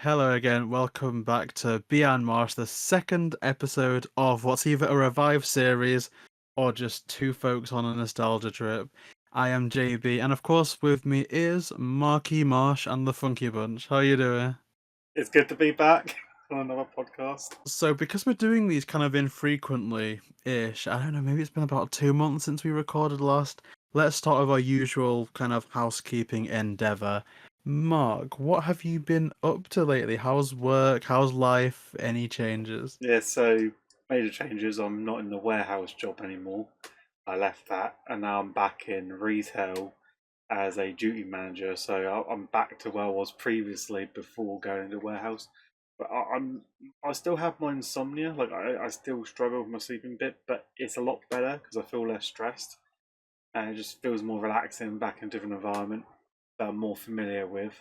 Hello again, welcome back to Beyond Marsh, the second episode of what's either a revive series or just two folks on a nostalgia trip. I am JB, and of course with me is Marky Marsh and the Funky Bunch. How you doing? It's good to be back on another podcast. So because we're doing these kind of infrequently-ish, I don't know, maybe it's been about 2 months since we recorded last. Let's start with our usual kind of housekeeping endeavor. Mark, what have you been up to lately? How's work? How's life? Any changes? Yeah, so major changes. I'm not in the warehouse job anymore. I left that, and now I'm back in retail as a duty manager. So I'm back to where I was previously before going to warehouse. But I still have my insomnia. Like I still struggle with my sleeping bit, but it's a lot better because I feel less stressed, and it just feels more relaxing back in a different environment that I'm more familiar with.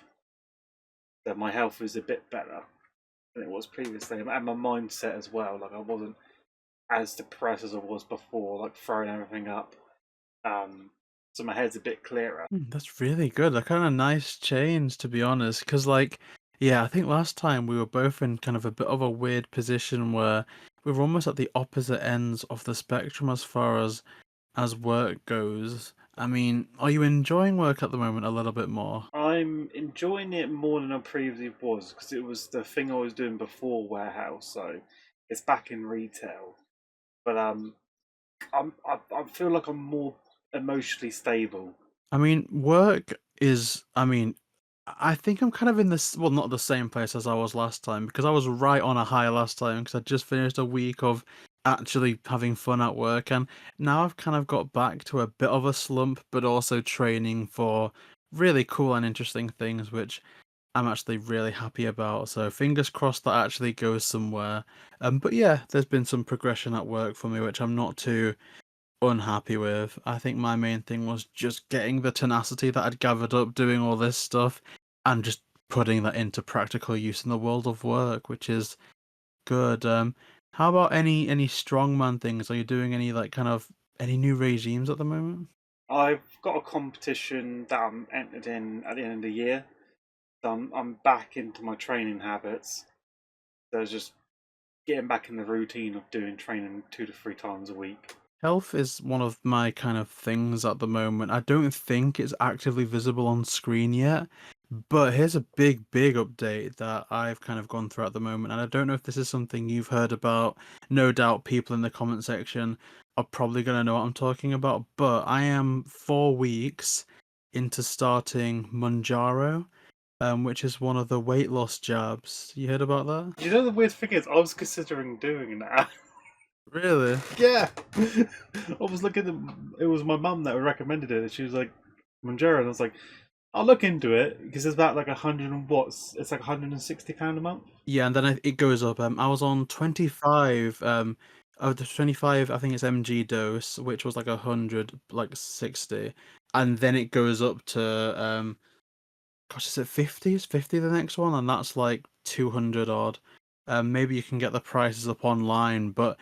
So my health is a bit better than it was previously, and my mindset as well. Like I wasn't as depressed as I was before, like throwing everything up. Um, so my head's a bit clearer. That's really good. A kind of nice change, to be honest. Because, like, yeah, I think last time we were both in kind of a bit of a weird position where we were almost at the opposite ends of the spectrum as far as work goes. I mean, are you enjoying work at the moment a little bit more? I'm enjoying it more than I previously was because it was the thing I was doing before warehouse. So it's back in retail, but I feel like I'm more emotionally stable. I mean, work is, I mean, I think I'm kind of in this, well, not the same place as I was last time because I was right on a high last time because I just finished a week of actually having fun at work, and now I've kind of got back to a bit of a slump, but also training for really cool and interesting things, which I'm actually really happy about. So fingers crossed that actually goes somewhere. But yeah, there's been some progression at work for me, which I'm not too unhappy with. I think my main thing was just getting the tenacity that I'd gathered up doing all this stuff and just putting that into practical use in the world of work, which is good. How about any strongman things? Are you doing any like kind of any new regimes at the moment? I've got a competition that I'm entered in at the end of the year. So I'm back into my training habits. So it's just getting back in the routine of doing training 2 to 3 times a week. Health is one of my kind of things at the moment. I don't think it's actively visible on screen yet, but here's a big update that I've kind of gone through at the moment, and I don't know if this is something you've heard about. No doubt people in the comment section are probably going to know what I'm talking about, but I am 4 weeks into starting Manjaro, which is one of the weight loss jabs. You heard about that? You know the weird thing is, I was considering doing that. Really? Yeah, I was looking at. It was my mum that recommended it. She was like, "Manjaro," and I was like, "I'll look into it because it's about like 100 and what's it's like £160 a month." Yeah, and then it goes up. I was on 25. Of the 25, I think it's mg dose, which was like 100, like 60, and then it goes up to gosh, is it 50? Is 50 the next one? And that's like 200 odd. Maybe you can get the prices up online, but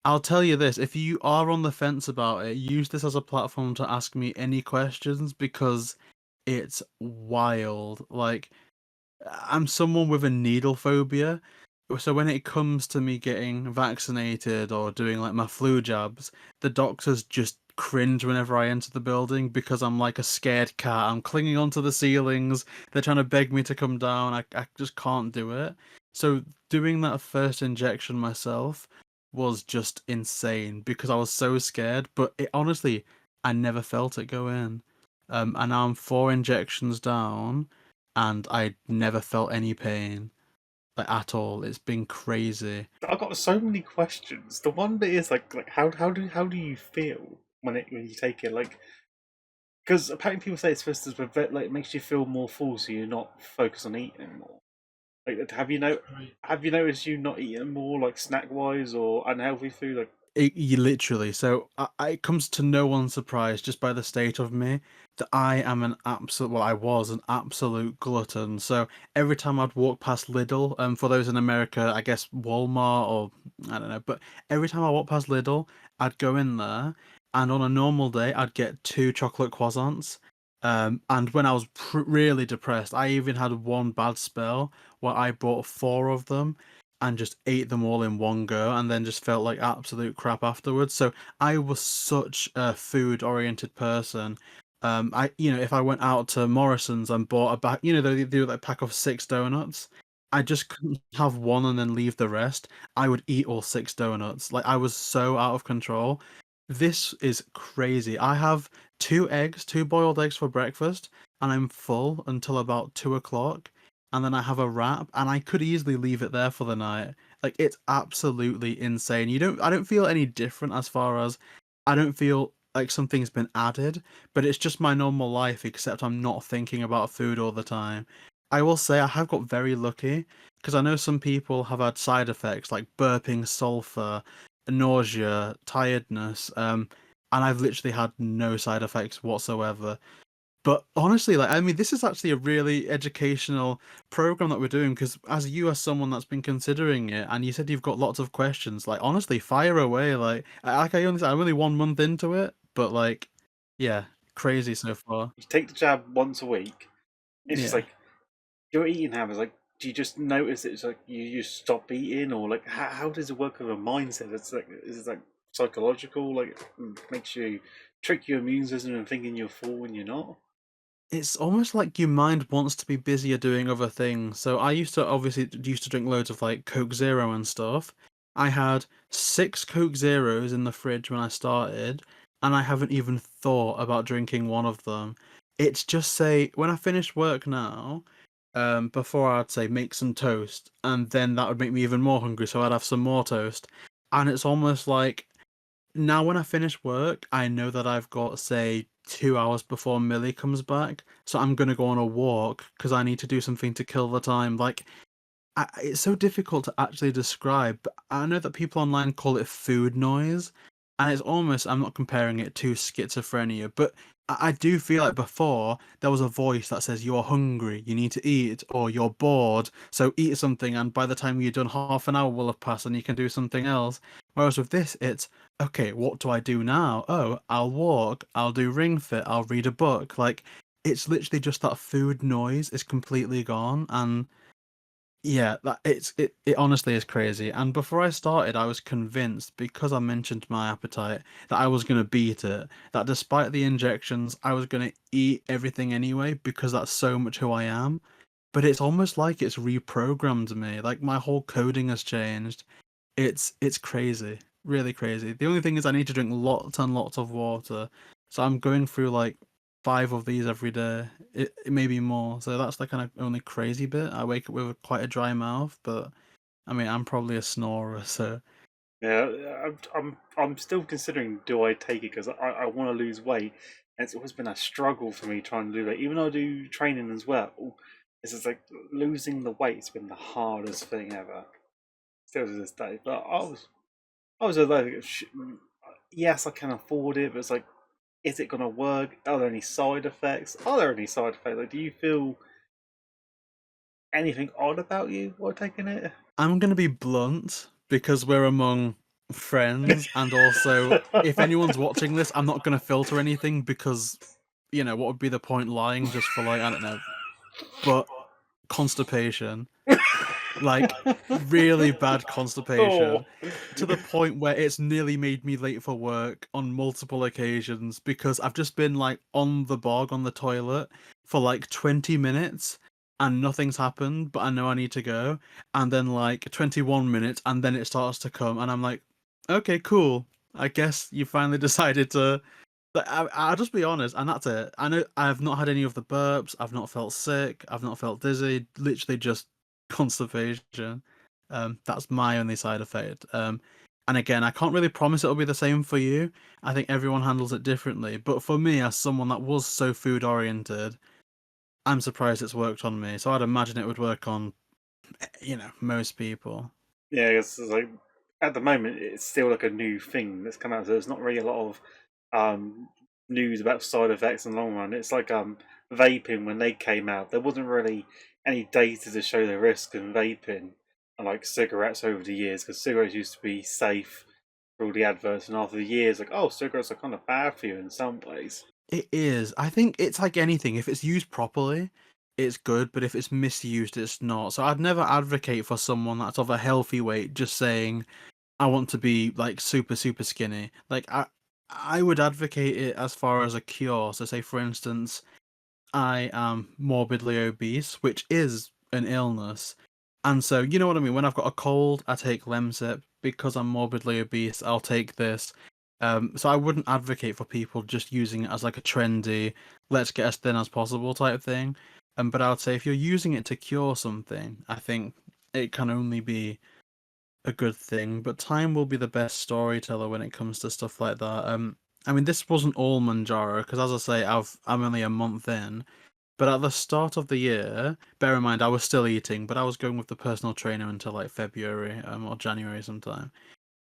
I'll tell you this, if you are on the fence about it, use this as a platform to ask me any questions because it's wild. Like, I'm someone with a needle phobia. So when it comes to me getting vaccinated or doing like my flu jabs, the doctors just cringe whenever I enter the building because I'm like a scared cat. I'm clinging onto the ceilings. They're trying to beg me to come down. I just can't do it. So doing that first injection myself was just insane because I was so scared. But it honestly, I never felt it go in. And now I'm 4 injections down and I never felt any pain like at all. It's been crazy. I've got so many questions. The one bit is like how do you feel when you take it? Like, because apparently people say it's supposed to prevent, like, it makes you feel more full, so you're not focused on eating anymore. Like, have you noticed you not eating more, like snack wise or unhealthy food? Like, You literally. So it comes to no one's surprise just by the state of me that I am an absolute. Well, I was an absolute glutton. So every time I'd walk past Lidl, for those in America, I guess Walmart or I don't know, but every time I walk past Lidl, I'd go in there, and on a normal day, I'd get two chocolate croissants. And when I was really depressed, I even had one bad spell where I bought four of them and just ate them all in one go, and then just felt like absolute crap afterwards. So I was such a food-oriented person. If I went out to Morrison's and bought a pack, they do like a pack of six donuts. I just couldn't have one and then leave the rest. I would eat all six donuts. Like I was so out of control. This is crazy. I have two eggs, two boiled eggs for breakfast, and I'm full until about 2 o'clock. And then I have a wrap, and I could easily leave it there for the night. Like it's absolutely insane. I don't feel any different as far as I don't feel like something's been added, but it's just my normal life, except I'm not thinking about food all the time. I will say I have got very lucky because I know some people have had side effects like burping sulfur, nausea, tiredness, and I've literally had no side effects whatsoever. But honestly, like I mean, this is actually a really educational program that we're doing because as you as someone that's been considering it, and you said you've got lots of questions, like honestly, fire away. I'm only 1 month into it, but like, yeah, crazy so far. You take the jab once a week. It's just Yeah. like your eating habits. Like, do you just notice it's like you just stop eating, or like how does it work with a mindset? It's like is it like psychological? Like makes you trick your immune system and thinking you're full when you're not. It's almost like your mind wants to be busier doing other things. So I used to drink loads of like Coke Zero and stuff. I had six Coke Zeros in the fridge when I started, and I haven't even thought about drinking one of them. It's just say when I finish work now, before I'd say make some toast, and then that would make me even more hungry, so I'd have some more toast. And it's almost like now when I finish work, I know that I've got, say, 2 hours before Millie comes back, so I'm gonna go on a walk because I need to do something to kill the time. Like, it's so difficult to actually describe, but I know that people online call it food noise, and it's almost, I'm not comparing it to schizophrenia, but I do feel like before there was a voice that says you're hungry, you need to eat, or you're bored, so eat something, and by the time you're done, half an hour will have passed and you can do something else. Whereas with this, it's okay, what do I do now? Oh, I'll walk, I'll do Ring Fit, I'll read a book. Like, it's literally just that food noise is completely gone, and yeah, it honestly is crazy. And before I started, I was convinced because I mentioned my appetite that I was gonna beat it. That despite the injections, I was gonna eat everything anyway because that's so much who I am. But it's almost like it's reprogrammed me. Like my whole coding has changed. It's crazy, really crazy. The only thing is I need to drink lots and lots of water. So I'm going through like five of these every day. It may be more. So that's the kind of only crazy bit. I wake up with quite a dry mouth, but I mean I'm probably a snorer, so Yeah, I'm still considering do I take it because I want to lose weight. And it's always been a struggle for me trying to lose weight, even though I do training as well. It's just like losing the weight's been the hardest thing ever, still to this day. But I was like, yes, I can afford it, but it's like, is it gonna work? Are there any side effects? Are there any side effects? Like, do you feel anything odd about you while taking it? I'm gonna be blunt because we're among friends, and also if anyone's watching this, I'm not gonna filter anything because what would be the point lying just for like I don't know, but constipation. Like really bad constipation Oh. to the point where it's nearly made me late for work on multiple occasions because I've just been like on the bog on the toilet for like 20 minutes and nothing's happened, but I know I need to go. And then like 21 minutes and then it starts to come and I'm like, okay, cool. I guess you finally decided to but I'll just be honest, and that's it. I know I've not had any of the burps. I've not felt sick. I've not felt dizzy. Literally just constipation. That's my only side effect. And again, I can't really promise it'll be the same for you. I think everyone handles it differently. But for me, as someone that was so food oriented, I'm surprised it's worked on me. So I'd imagine it would work on, most people. Yeah, it's like at the moment it's still like a new thing that's come out. So there's not really a lot of news about side effects in the long run. It's like vaping when they came out. There wasn't really any data to show the risk in vaping and like cigarettes over the years because cigarettes used to be safe for all the adverts, and after the years, like oh, cigarettes are kind of bad for you in some ways. It is. I think it's like anything. If it's used properly, it's good, but if it's misused, it's not. So I'd never advocate for someone that's of a healthy weight just saying, I want to be like super, super skinny. Like I would advocate it as far as a cure. So say for instance, I am morbidly obese, which is an illness. And so, you know what I mean? When I've got a cold, I take Lemsip. Because I'm morbidly obese, I'll take this. So I wouldn't advocate for people just using it as like a trendy, let's get as thin as possible type thing. But I would say if you're using it to cure something, I think it can only be a good thing. But time will be the best storyteller when it comes to stuff like that. I mean, this wasn't all Manjaro because, as I say, I'm only a month in. But at the start of the year, bear in mind I was still eating, but I was going with the personal trainer until like February or January sometime.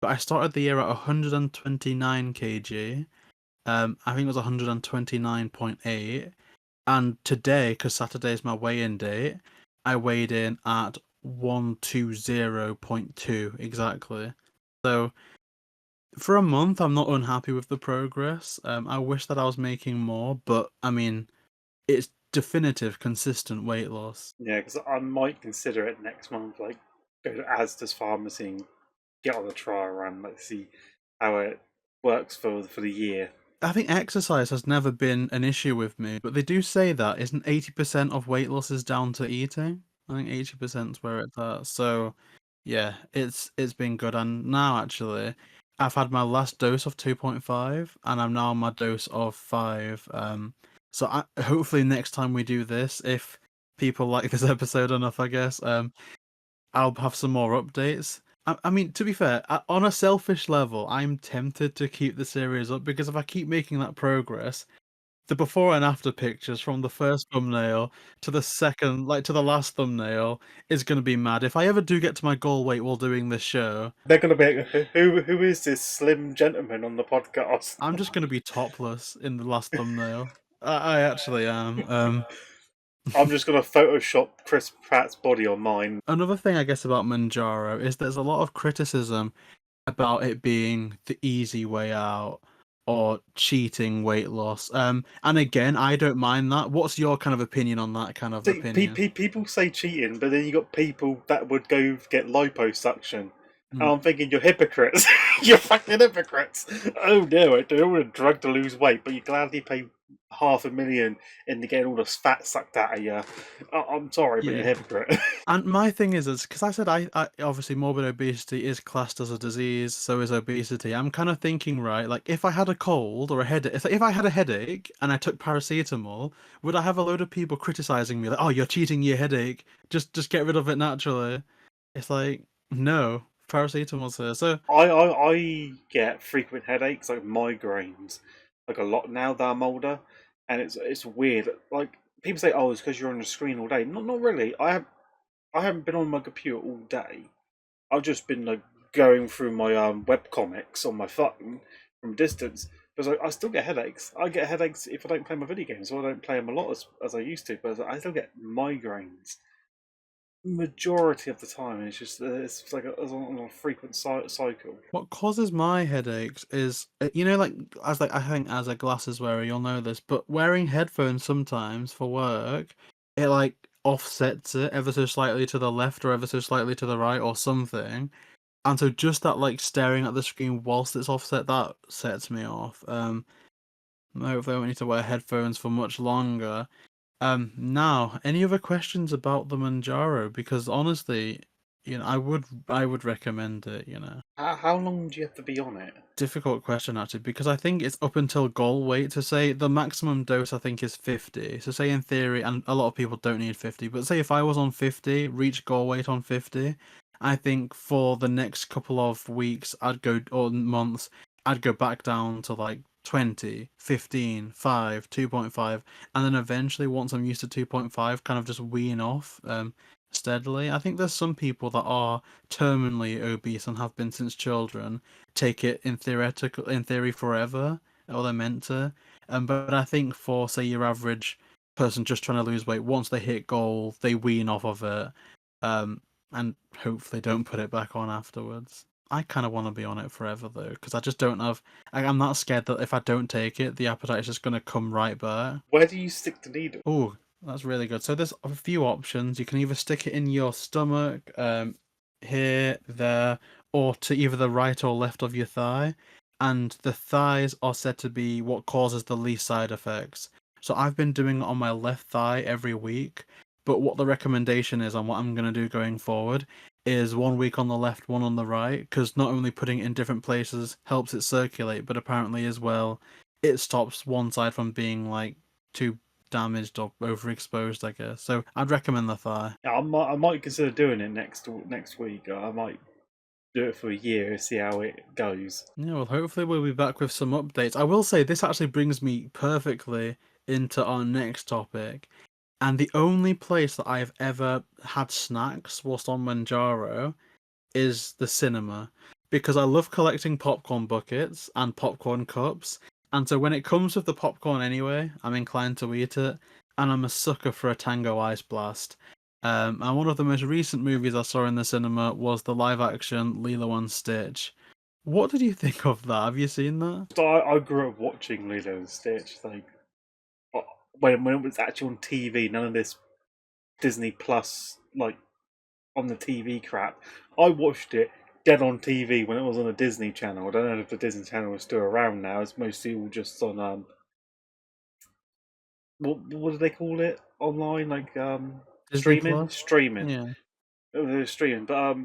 But I started the year at 129 kg. I think it was 129.8. And today, because Saturday is my weigh-in date, I weighed in at 120.2 exactly. So for a month, I'm not unhappy with the progress. I wish that I was making more, but I mean, it's definitive, consistent weight loss. Yeah, because I might consider it next month. Like, go to Asda's pharmacy and get on the trial run. Like, see how it works for the year. I think exercise has never been an issue with me, but they do say that isn't 80% of weight loss is down to eating. I think 80% is where it's at. So, yeah, it's been good. And now actually, I've had my last dose of 2.5, and I'm now on my dose of 5. So hopefully next time we do this, if people like this episode enough, I guess, I'll have some more updates. I mean, to be fair, on a selfish level, I'm tempted to keep the series up because if I keep making that progress, the before and after pictures from the first thumbnail to the second, like to the last thumbnail, is going to be mad. If I ever do get to my goal weight while doing this show, They're gonna be like, who is this slim gentleman on the podcast? I'm just going to be topless in the last thumbnail. I actually am. I'm just gonna Photoshop Chris Pratt's body on mine. Another thing I guess about Manjaro is there's a lot of criticism about it being the easy way out or cheating weight loss. And again, I don't mind that. What's your kind of opinion on that kind of See, opinion? people say cheating, but then you got people that would go get liposuction. And Mm, I'm thinking, you're hypocrites. You're fucking hypocrites. Oh no, I don't want a drug to lose weight, but you gladly pay 500,000 into getting all this fat sucked out of you. I'm sorry, but you're yeah. a hypocrite. And my thing is because I said I obviously morbid obesity is classed as a disease, so is obesity. I'm kind of thinking, right, like if I had a cold or a headache, if I had a headache and I took paracetamol, would I have a load of people criticizing me like, "Oh, you're cheating your headache. Just get rid of it naturally." It's like, no, paracetamol's here. So, I get frequent headaches, like migraines, like a lot now that I'm older, and it's weird. Like people say, oh, it's because you're on the screen all day. Not really. I haven't been on my computer all day. I've just been like going through my web comics on my phone from a distance. Because I still get headaches. I get headaches if I don't play my video games, so I don't play them a lot as I used to. But I still get migraines majority of the time. It's just it's like it's on a frequent cycle. what causes my headaches is, like I think as a glasses wearer, you'll know this, but wearing headphones sometimes for work, it like offsets it ever so slightly to the left or ever so slightly to the right or something. And so just that like staring at the screen whilst it's offset, that sets me off. Hopefully I won't need to wear headphones for much longer. Now, any other questions about the Manjaro? Because honestly, I would recommend it. How long do you have to be on it? Difficult question actually, because I think it's up until goal weight. To say the maximum dose I think is 50. So say in theory, and a lot of people don't need 50, but say if I was on 50, reach goal weight on 50, I think for the next couple of weeks or months, I'd go back down to like 20, 15, 5, 2.5, and then eventually once I'm used to 2.5, kind of just wean off steadily. I think there's some people that are terminally obese and have been since children take it in theory forever, or they're meant to. But I think for say your average person just trying to lose weight, once they hit goal, they wean off of it, and hopefully don't put it back on afterwards. I kind of want to be on it forever though, because I just don't have. I'm not scared that if I don't take it, the appetite is just gonna come right back. Where do you stick the needle? Oh, that's really good. So there's a few options. You can either stick it in your stomach, here, there, or to either the right or left of your thigh. And the thighs are said to be what causes the least side effects. So I've been doing it on my left thigh every week. But what the recommendation is and what I'm gonna do going forward is 1 week on the left, one on the right, because not only putting it in different places helps it circulate, but apparently as well, it stops one side from being like too damaged or overexposed, I guess. So I'd recommend the thigh. Yeah, I might consider doing it next week. I might do it for a year, see how it goes. Yeah, well, hopefully we'll be back with some updates. I will say this actually brings me perfectly into our next topic. And the only place that I've ever had snacks whilst on Manjaro is the cinema. Because I love collecting popcorn buckets and popcorn cups. And so when it comes with the popcorn anyway, I'm inclined to eat it. And I'm a sucker for a Tango Ice Blast. And one of the most recent movies I saw in the cinema was the live action Lilo and Stitch. What did you think of that? Have you seen that? So I grew up watching Lilo and Stitch, like uh, when it was actually on TV. None of this Disney Plus like on the TV crap. I watched it dead on TV when it was on a Disney Channel. I don't know if the Disney Channel is still around now. It's mostly all just on what do they call it online? Like Disney streaming, Plus? streaming. Yeah. It was streaming, but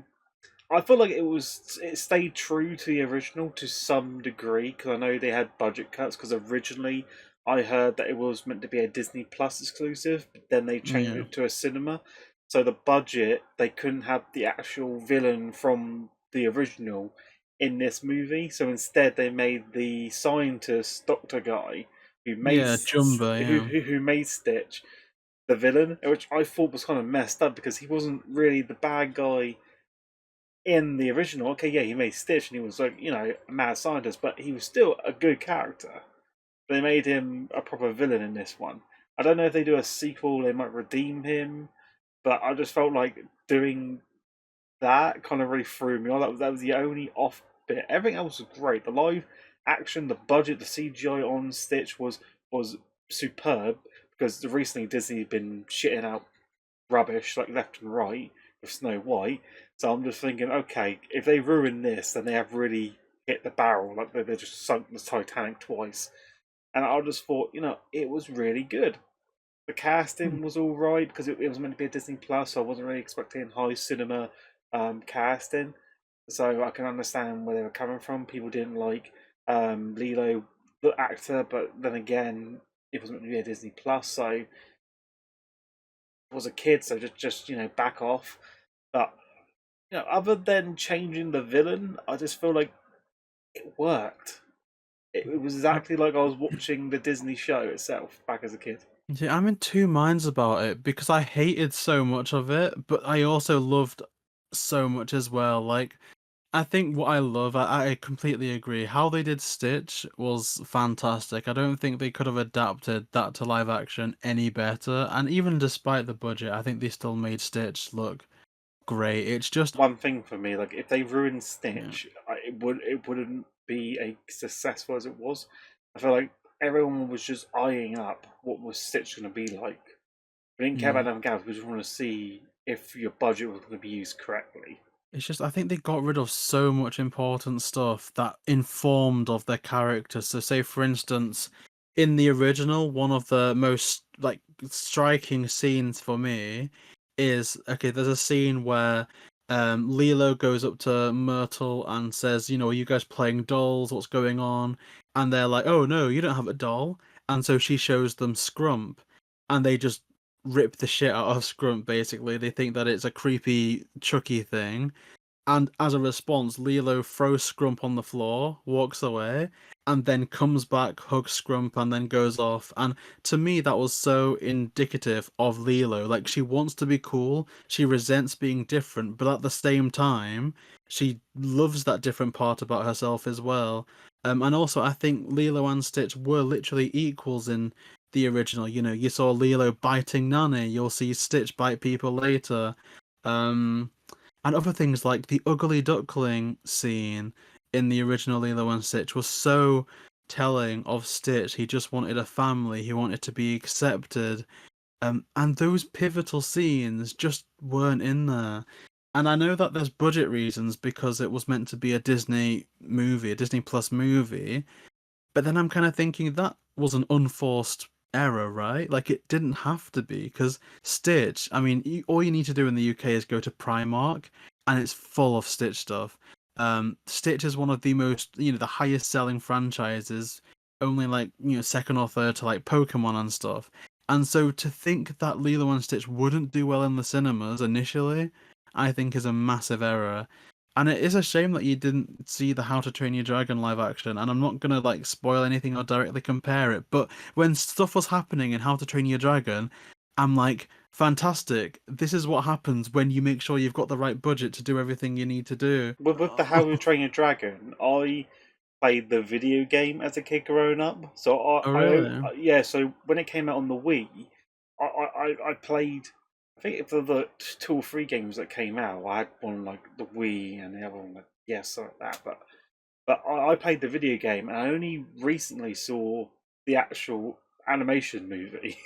I feel like it stayed true to the original to some degree because I know they had budget cuts because originally I heard that it was meant to be a Disney Plus exclusive, but then they changed Yeah. it to a cinema. So the budget they couldn't have the actual villain from the original in this movie. So instead they made the scientist doctor guy who made Yeah, Jumba, yeah. who made Stitch the villain, which I thought was kind of messed up because he wasn't really the bad guy in the original. Okay, yeah, he made Stitch and he was like, a mad scientist, but he was still a good character. They made him a proper villain in this one. I don't know if they do a sequel, they might redeem him, but I just felt like doing that kind of really threw me off. That was the only off bit. Everything else was great. The live action, the budget, the CGI on Stitch was superb because recently Disney's been shitting out rubbish like left and right with Snow White. So I'm just thinking, okay, if they ruin this, then they have really hit the barrel. Like they just sunk the Titanic twice. And I just thought, it was really good. The Hmm. casting was all right because it was meant to be a Disney Plus, so I wasn't really expecting high cinema casting. So I can understand where they were coming from. People didn't like Lilo, the actor, but then again, it was meant to be a Disney Plus, so I was a kid, so just back off. But other than changing the villain, I just feel like it worked. It was I, exactly like I was watching the Disney show itself back as a kid. yeah, I'm in two minds about it because I hated so much of it, but I also loved so much as well. Like, I think what I love, I completely agree. How they did Stitch was fantastic. I don't think they could have adapted that to live action any better. And even despite the budget, I think they still made Stitch look great. It's just, One thing for me, like if they ruined yeah, Stitch, it wouldn't be as successful as it was. I feel like everyone was just eyeing up what was Stitch going to be like. We didn't care yeah. about anything else. We just want to see if your budget was going to be used correctly. It's just I think they got rid of so much important stuff that informed of their characters. So say for instance, in the original, one of the most like striking scenes for me is okay, there's a scene where Lilo goes up to Myrtle and says, are you guys playing dolls? What's going on? And they're like, oh no, you don't have a doll. And so she shows them Scrump and they just rip the shit out of Scrump basically. They think that it's a creepy Chucky thing and as a response, Lilo throws Scrump on the floor, walks away, and then comes back, hugs Scrump, and then goes off. And to me, that was so indicative of Lilo. Like, she wants to be cool, she resents being different, but at the same time, she loves that different part about herself as well. And also, I think Lilo and Stitch were literally equals in the original. You saw Lilo biting Nanny, you'll see Stitch bite people later. Um, And other things like the ugly duckling scene in the original Lilo and Stitch was so telling of Stitch. He just wanted a family, he wanted to be accepted. And those pivotal scenes just weren't in there. And I know that there's budget reasons because it was meant to be a Disney movie, a Disney Plus movie. But then I'm kind of thinking that was an unforced error, right? Like it didn't have to be because Stitch. I mean, all you need to do in the UK is go to Primark, and it's full of Stitch stuff. Stitch is one of the most, the highest selling franchises, only like second or third to like Pokemon and stuff. And so to think that Lilo and Stitch wouldn't do well in the cinemas initially, I think is a massive error. And it is a shame that you didn't see the How to Train Your Dragon live action, and I'm not gonna like spoil anything or directly compare it, but when stuff was happening in How to Train Your Dragon, I'm like, fantastic. This is what happens when you make sure you've got the right budget to do everything you need to do. With the How to Train Your Dragon, I played the video game as a kid growing up. So Oh, really? yeah. So when it came out on the Wii, I played. I think for the 2 or 3 games that came out, I had one like the Wii and the other one like yes like that. But I played the video game and I only recently saw the actual animation movie.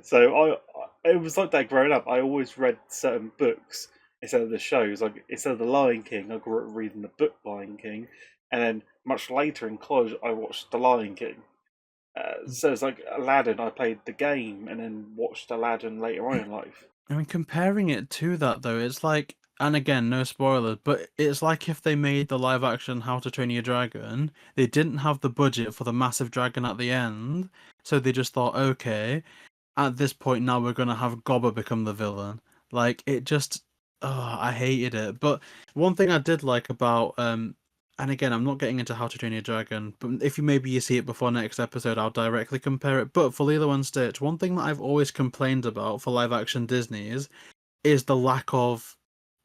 So it was like that growing up. I always read certain books instead of the shows. Like instead of the Lion King, I grew up reading the book Lion King, and then much later in college, I watched the Lion King. So it's like Aladdin. I played the game and then watched Aladdin later on in life. I mean, comparing it to that though, it's like, and again, no spoilers, but it's like if they made the live action How to Train Your Dragon, they didn't have the budget for the massive dragon at the end, so they just thought, okay, at this point now we're gonna have Gobber become the villain. Like it just, oh, I hated it. But one thing I did like about, and again, I'm not getting into How to Train Your Dragon, but if you maybe you see it before next episode, I'll directly compare it. But for Lilo and Stitch, one thing that I've always complained about for live action Disney's is the lack of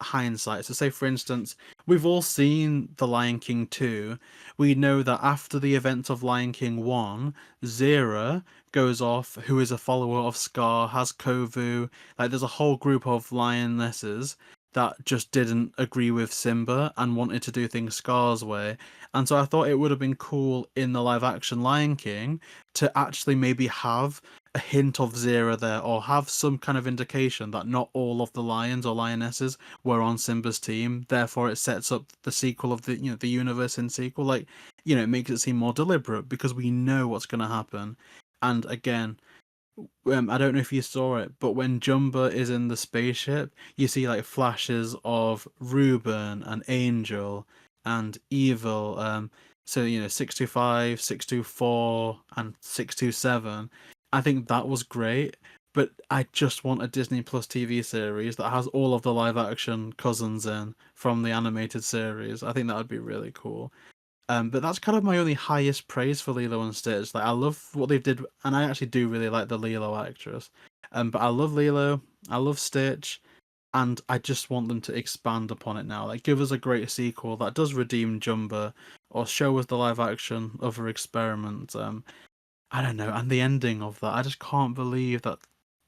hindsight. So, say for instance, we've all seen The Lion King 2. We know that after the events of Lion King 1, Zira goes off, who is a follower of Scar, has Kovu. Like, there's a whole group of lionesses that just didn't agree with Simba and wanted to do things Scar's way. And so I thought it would have been cool in the live action Lion King to actually maybe have a hint of Zira there, or have some kind of indication that not all of the lions or lionesses were on Simba's team. Therefore, it sets up the sequel of the universe in sequel. Like, it makes it seem more deliberate because we know what's going to happen. And again, I don't know if you saw it, but when Jumba is in the spaceship, you see like flashes of Reuben and Angel and Evil. So 625, 624, and 627. I think that was great, but I just want a Disney Plus TV series that has all of the live action cousins in from the animated series. I think that would be really cool. But that's kind of my only highest praise for Lilo and Stitch. Like I love what they did, and I actually do really like the Lilo actress. But I love Lilo, I love Stitch, and I just want them to expand upon it now. Like give us a great sequel that does redeem Jumba, or show us the live action of her experiment. I don't know, and the ending of that, I just can't believe that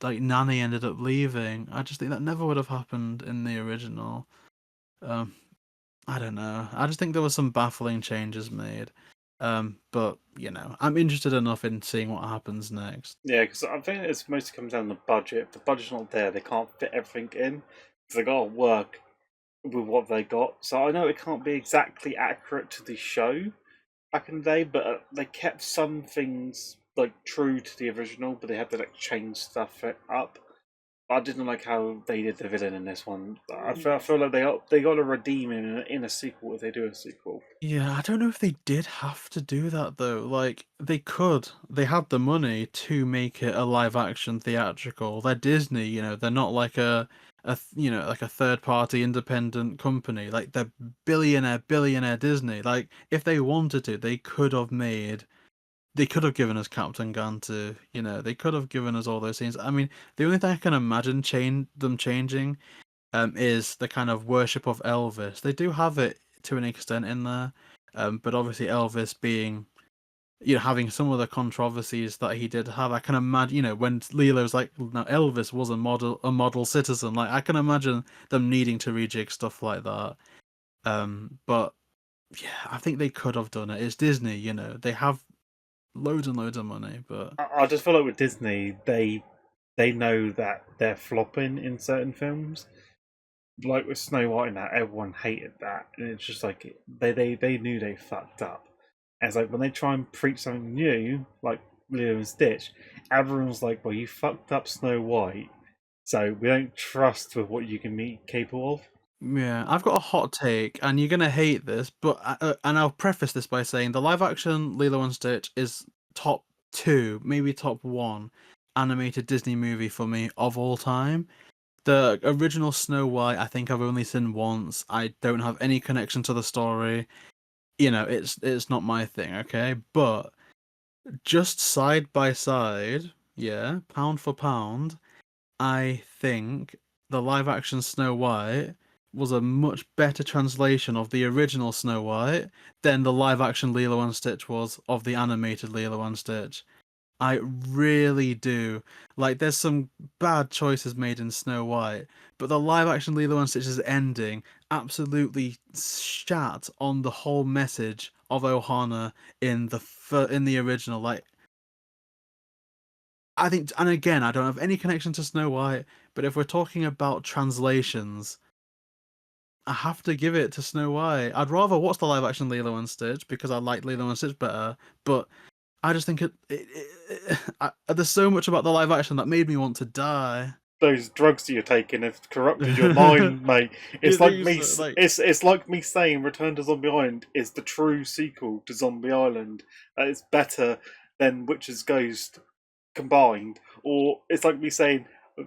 like Nanny ended up leaving. I just think that never would have happened in the original. Um, I don't know. I just think there were some baffling changes made. But I'm interested enough in seeing what happens next. Yeah, because I think it's mostly comes down to the budget. If the budget's not there, they can't fit everything in because they got to work with what they got. So I know it can't be exactly accurate to the show back in the day, but they kept some things like true to the original, but they had to like change stuff up. I didn't like how they did the villain in this one. I feel like they got to redeem him in a sequel if they do a sequel. Yeah, I don't know if they did have to do that though. Like they could. They had the money to make it a live action theatrical. They're Disney, they're not like like a third party independent company. Like they're billionaire Disney. Like if they wanted to, they could have given us Captain Gantu, they could have given us all those scenes. I mean, the only thing I can imagine them changing is the kind of worship of Elvis. They do have it to an extent in there, but obviously Elvis being having some of the controversies that he did have. I can imagine, when Lilo's like, no, Elvis was a model citizen. Like, I can imagine them needing to rejig stuff like that. But yeah, I think they could have done it. It's Disney, they have loads and loads of money, but I just feel like with Disney, they know that they're flopping in certain films. Like with Snow White and that, everyone hated that, and it's just like they knew they fucked up. And it's like when they try and preach something new, like Lilo and Stitch, everyone's like, "Well, you fucked up Snow White, so we don't trust with what you can be capable of." yeah, I've got a hot take, and you're gonna hate this, but and I'll preface this by saying the live action Lilo and Stitch is top two, maybe top one animated Disney movie for me of all time. The original Snow White, I think I've only seen once. I don't have any connection to the story. It's not my thing, okay? But just side by side, yeah, pound for pound, I think the live action Snow White was a much better translation of the original Snow White than the live action Lilo and Stitch was of the animated Lilo and Stitch. I really do. Like, there's some bad choices made in Snow White, but the live action Lilo and Stitch's ending absolutely shat on the whole message of Ohana in the original. Like, I think, and again, I don't have any connection to Snow White, but if we're talking about translations, I have to give it to Snow White. I'd rather watch the live action Lilo and Stitch because I like Lilo and Stitch better, but I just think there's so much about the live action that made me want to die. Those drugs that you're taking have corrupted your mind, mate. You It's like think me. so? Like, It's like me saying Return to Zombie Island is the true sequel to Zombie Island. It's better than Witch's Ghost combined, or it's like me saying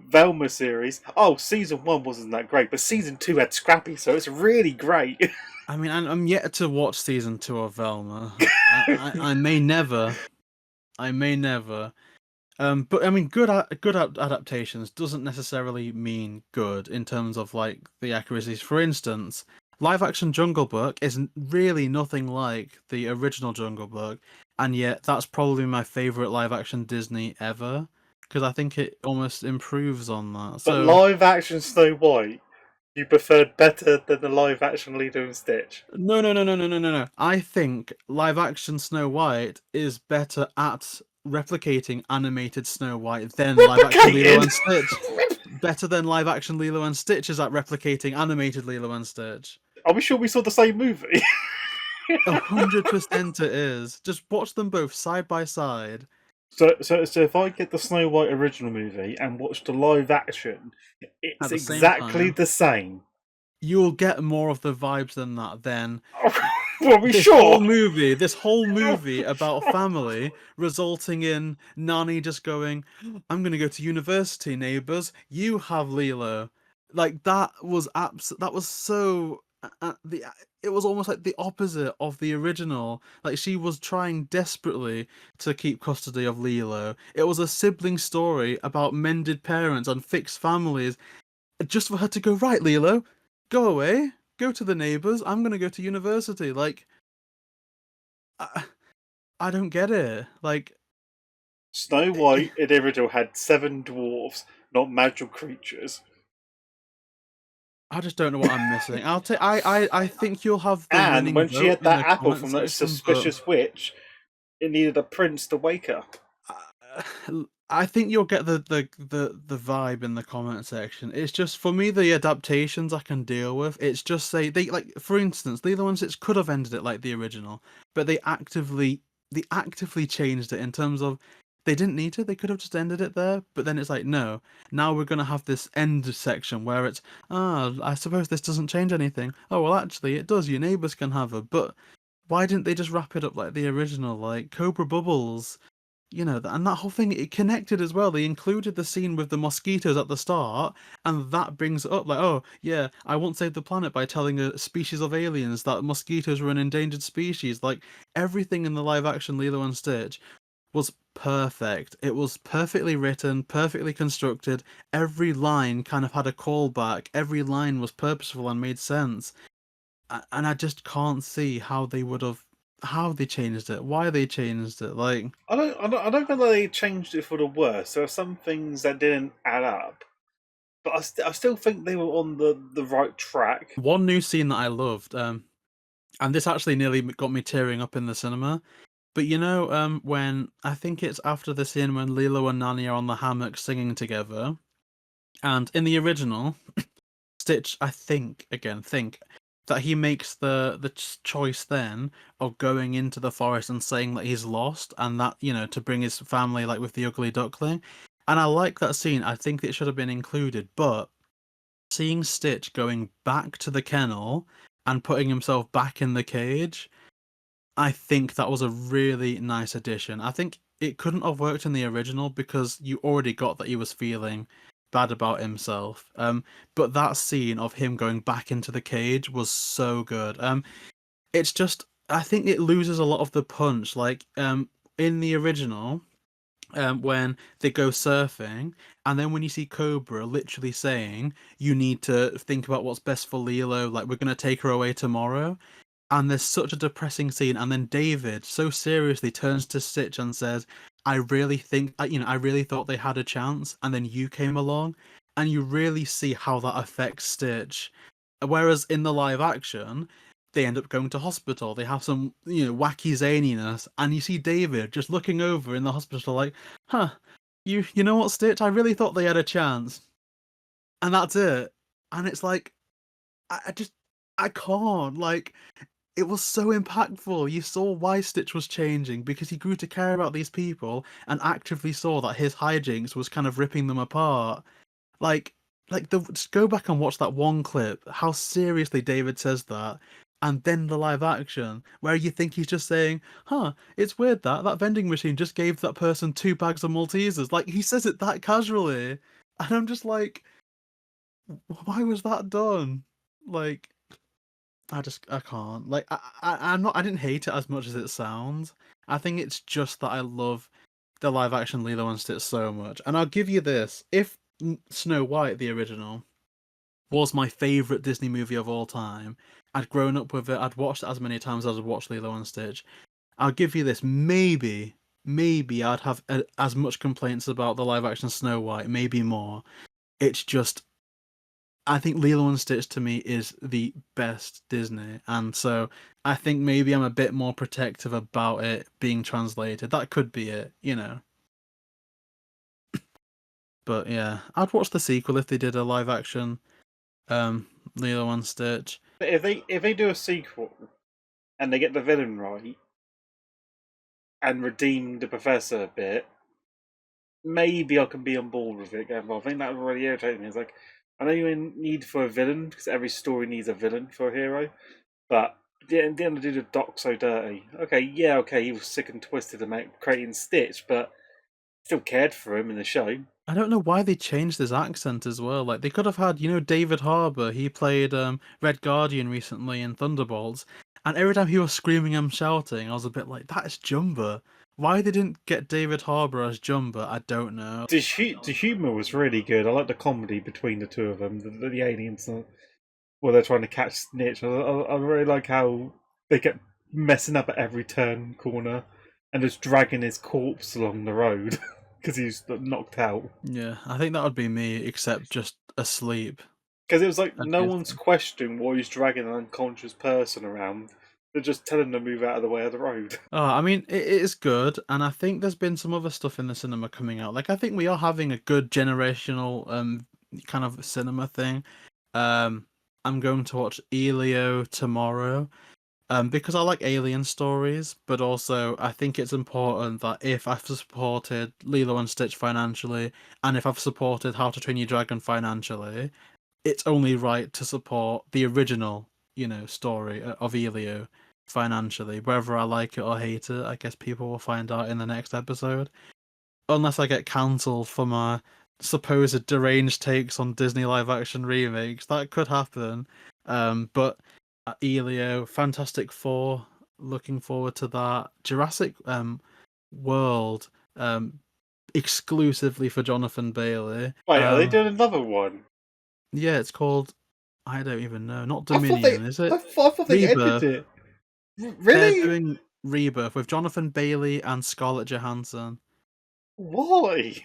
Velma series. Oh, season one wasn't that great, but season two had Scrappy, so it's really great. I mean, I'm yet to watch season 2 of Velma. I may never. I may never. But I mean, good adaptations doesn't necessarily mean good in terms of like the accuracies. For instance, live action Jungle Book is really nothing like the original Jungle Book, and yet that's probably my favorite live action Disney ever because I think it almost improves on that. But So live action Snow White, you preferred better than the live action Lilo and Stitch. no, no, no, no, no, no, no, no. I think live action Snow White is better at replicating animated Snow White than live action Lilo Replicated. and Stitch. Better than live action Lilo and Stitch is at replicating animated Lilo and Stitch. Are we sure we saw the same movie? 100% it is. Just watch them both side by side So if I get the Snow White original movie and watch the live action, at it's the same exactly time. the same. You'll get more of the vibes than that then. Are we sure? This whole movie about family resulting in Nani just going, I'm gonna go to university, neighbors. You have Lilo. Like that was so the it was almost like the opposite of the original. Like she was trying desperately to keep custody of Lilo. It was a sibling story about mended parents and fixed families, just for her to go, right, Lilo, go away, go to the neighbors. I'm gonna go to university. Like I, I don't get it. Like, Snow White in the original had 7 dwarfs, not magical creatures. I just don't know what I'm missing. I'll take. I think you'll have the And winning when she vote had in that the apple comment from that section, but suspicious witch, it needed a prince to wake her. I think you'll get the vibe in the comment section. It's just for me the adaptations I can deal with. It's just say they like for instance, Lilo and Stitch could have ended it like the original, but they actively changed it in terms of they didn't need to. They could have just ended it there, but then it's like no. Now we're gonna have this end section where it's I suppose this doesn't change anything. Oh well, actually it does. Your neighbors can have her, but why didn't they just wrap it up like the original, like Cobra Bubbles? And that whole thing, it connected as well. They included the scene with the mosquitoes at the start, and that brings it up like, oh, yeah, I won't save the planet by telling a species of aliens that mosquitoes were an endangered species. Like, everything in the live action Lilo and Stitch was perfect. It was perfectly written, perfectly constructed. Every line kind of had a callback, every line was purposeful and made sense. And I just can't see how they would have how they changed it, why they changed it. Like, I don't know that they changed it for the worse. There are some things that didn't add up, but I still think they were on the right track. one new scene that I loved, and this actually nearly got me tearing up in the cinema. But you know, when I think it's after the scene when Lilo and Nani are on the hammock singing together, and in the original, Stitch, I think again, think that he makes the choice then of going into the forest and saying that he's lost, and that, you know, to bring his family, like with the ugly duckling. And I like that scene. I think it should have been included, but seeing Stitch going back to the kennel and putting himself back in the cage, I think that was a really nice addition. I think it couldn't have worked in the original because you already got that he was feeling bad about himself. But that scene of him going back into the cage was so good. It's just, I think it loses a lot of the punch. Like, in the original, when they go surfing, and then when you see Cobra literally saying, "You need to think about what's best for Lilo. Like, we're gonna take her away tomorrow." And there's such a depressing scene, and then David so seriously turns to Stitch and says, "I really think, I really thought they had a chance, and then you came along," and you really see how that affects Stitch. Whereas in the live action, they end up going to hospital. They have some, wacky zaniness, and you see David just looking over in the hospital, like, "Huh, you know what, Stitch? I really thought they had a chance," and that's it. And it's like, I just, I can't like. It was so impactful. You saw why Stitch was changing because he grew to care about these people and actively saw that his hijinks was kind of ripping them apart. Like, just go back and watch that one clip. How seriously David says that, and then the live action where you think he's just saying, "Huh, it's weird that that vending machine just gave that person 2 bags of Maltesers." Like, he says it that casually, and I'm just like, why was that done? Like, I can't. Like, I didn't hate it as much as it sounds. I think it's just that I love the live action Lilo and Stitch so much. And I'll give you this. If Snow White, the original, was my favorite Disney movie of all time, I'd grown up with it, I'd watched it as many times as I'd watched Lilo and Stitch. I'll give you this. Maybe I'd have as much complaints about the live action Snow White, maybe more. It's just, I think Lilo and Stitch to me is the best Disney, and so I think maybe I'm a bit more protective about it being translated. That could be it. But yeah, I'd watch the sequel if they did a live action Lilo and Stitch. But if they do a sequel and they get the villain right and redeem the professor a bit, maybe I can be on board with it. I think that would really irritate me. It's like, I know you need for a villain because every story needs a villain for a hero, but didn't do the Doc so dirty. Okay, yeah, okay, he was sick and twisted about creating Stitch, but still cared for him in the show. I don't know why they changed his accent as well. Like, they could have had, David Harbour. He played Red Guardian recently in Thunderbolts, and every time he was screaming and shouting, I was a bit like, "That is Jumba." Why they didn't get David Harbour as Jumba, I don't know. The humor was really good. I like the comedy between the two of them, the aliens, where they're trying to catch Snitch. I really like how they kept messing up at every turn corner and just dragging his corpse along the road because he's knocked out. Yeah, I think that would be me, except just asleep. Because it was like That'd no be a one's thing. questioning why he's dragging an unconscious person around. They're just telling them to move out of the way of the road. Oh, I mean, it is good, and I think there's been some other stuff in the cinema coming out. Like, I think we are having a good generational kind of cinema thing. Um, I'm going to watch Elio tomorrow. Because I like alien stories, but also I think it's important that if I've supported Lilo and Stitch financially, and if I've supported How to Train Your Dragon financially, it's only right to support the original, story of Elio financially. Whether I like it or hate it, I guess people will find out in the next episode. Unless I get cancelled for my supposed deranged takes on Disney live action remakes, that could happen. But Elio, Fantastic Four, looking forward to that. Jurassic World, exclusively for Jonathan Bailey. Wait, are they doing another one? Yeah, it's called, I don't even know, not I thought they, Dominion, is it? I thought they ended Rebirth. it. They're Really? doing. Rebirth with Jonathan Bailey and Scarlett Johansson. Why?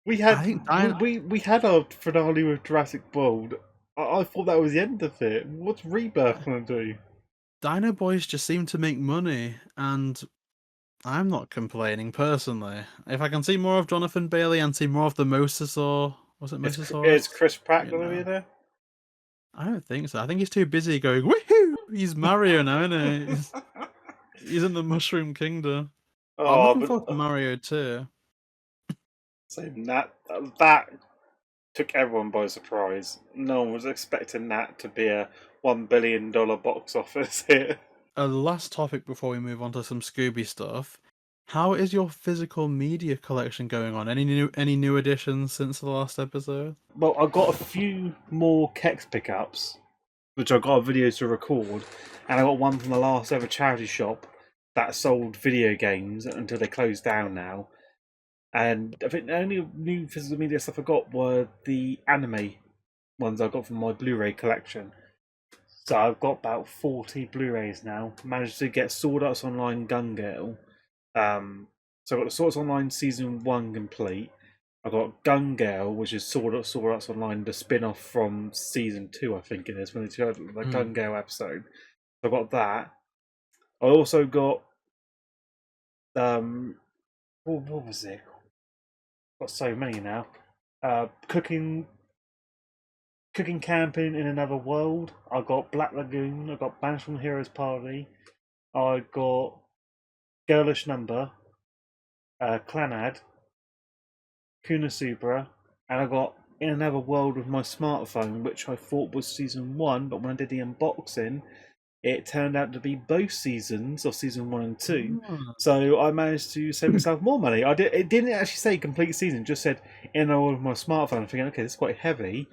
We I had think we had our finale with Jurassic World. I thought that was the end of it. What's Rebirth gonna do? Dino Boys just seem to make money, and I'm not complaining personally. If I can see more of Jonathan Bailey and see more of the Mosasaur, was it Is Mosasaurus? Chris Pratt You gonna be know, there? I don't think so. I think he's too busy going woohoo. He's Mario now, isn't he? He's in the Mushroom Kingdom. But I'm Oh, looking but forward to Mario too. same that took everyone by surprise. No one was expecting that to be a $1 billion box office hit. A last topic before we move on to some Scooby stuff. How is your physical media collection going on? Any new additions since the last episode? Well, I got a few more Kex pickups, which I got videos to record, and I got one from the last ever charity shop that sold video games until they closed down now. And I think the only new physical media stuff I got were the anime ones I got from my Blu-ray collection. So I've got about 40 Blu-rays now. Managed to get Sword Arts Online Gun Girl. So I've got the Sword Arts Online Season 1 complete. I've got Gun Girl, which is Sword Arts Online, the spin-off from Season 2, I think it is, when they had the Mm. Gun Girl episode. So I've got that. I also got what was it? Got so many now. Cooking Camping in Another World. I got Black Lagoon. I got Banished from Heroes Party. I got Girlish Number, Clanad, Kunosubra, and I got In Another World with my smartphone, which I thought was season one, but when I did the unboxing, it turned out to be both seasons of season one and two. Ah. So I managed to save myself more money. It didn't actually say complete season; it just said in another world with my smartphone. I'm thinking, okay, this is quite heavy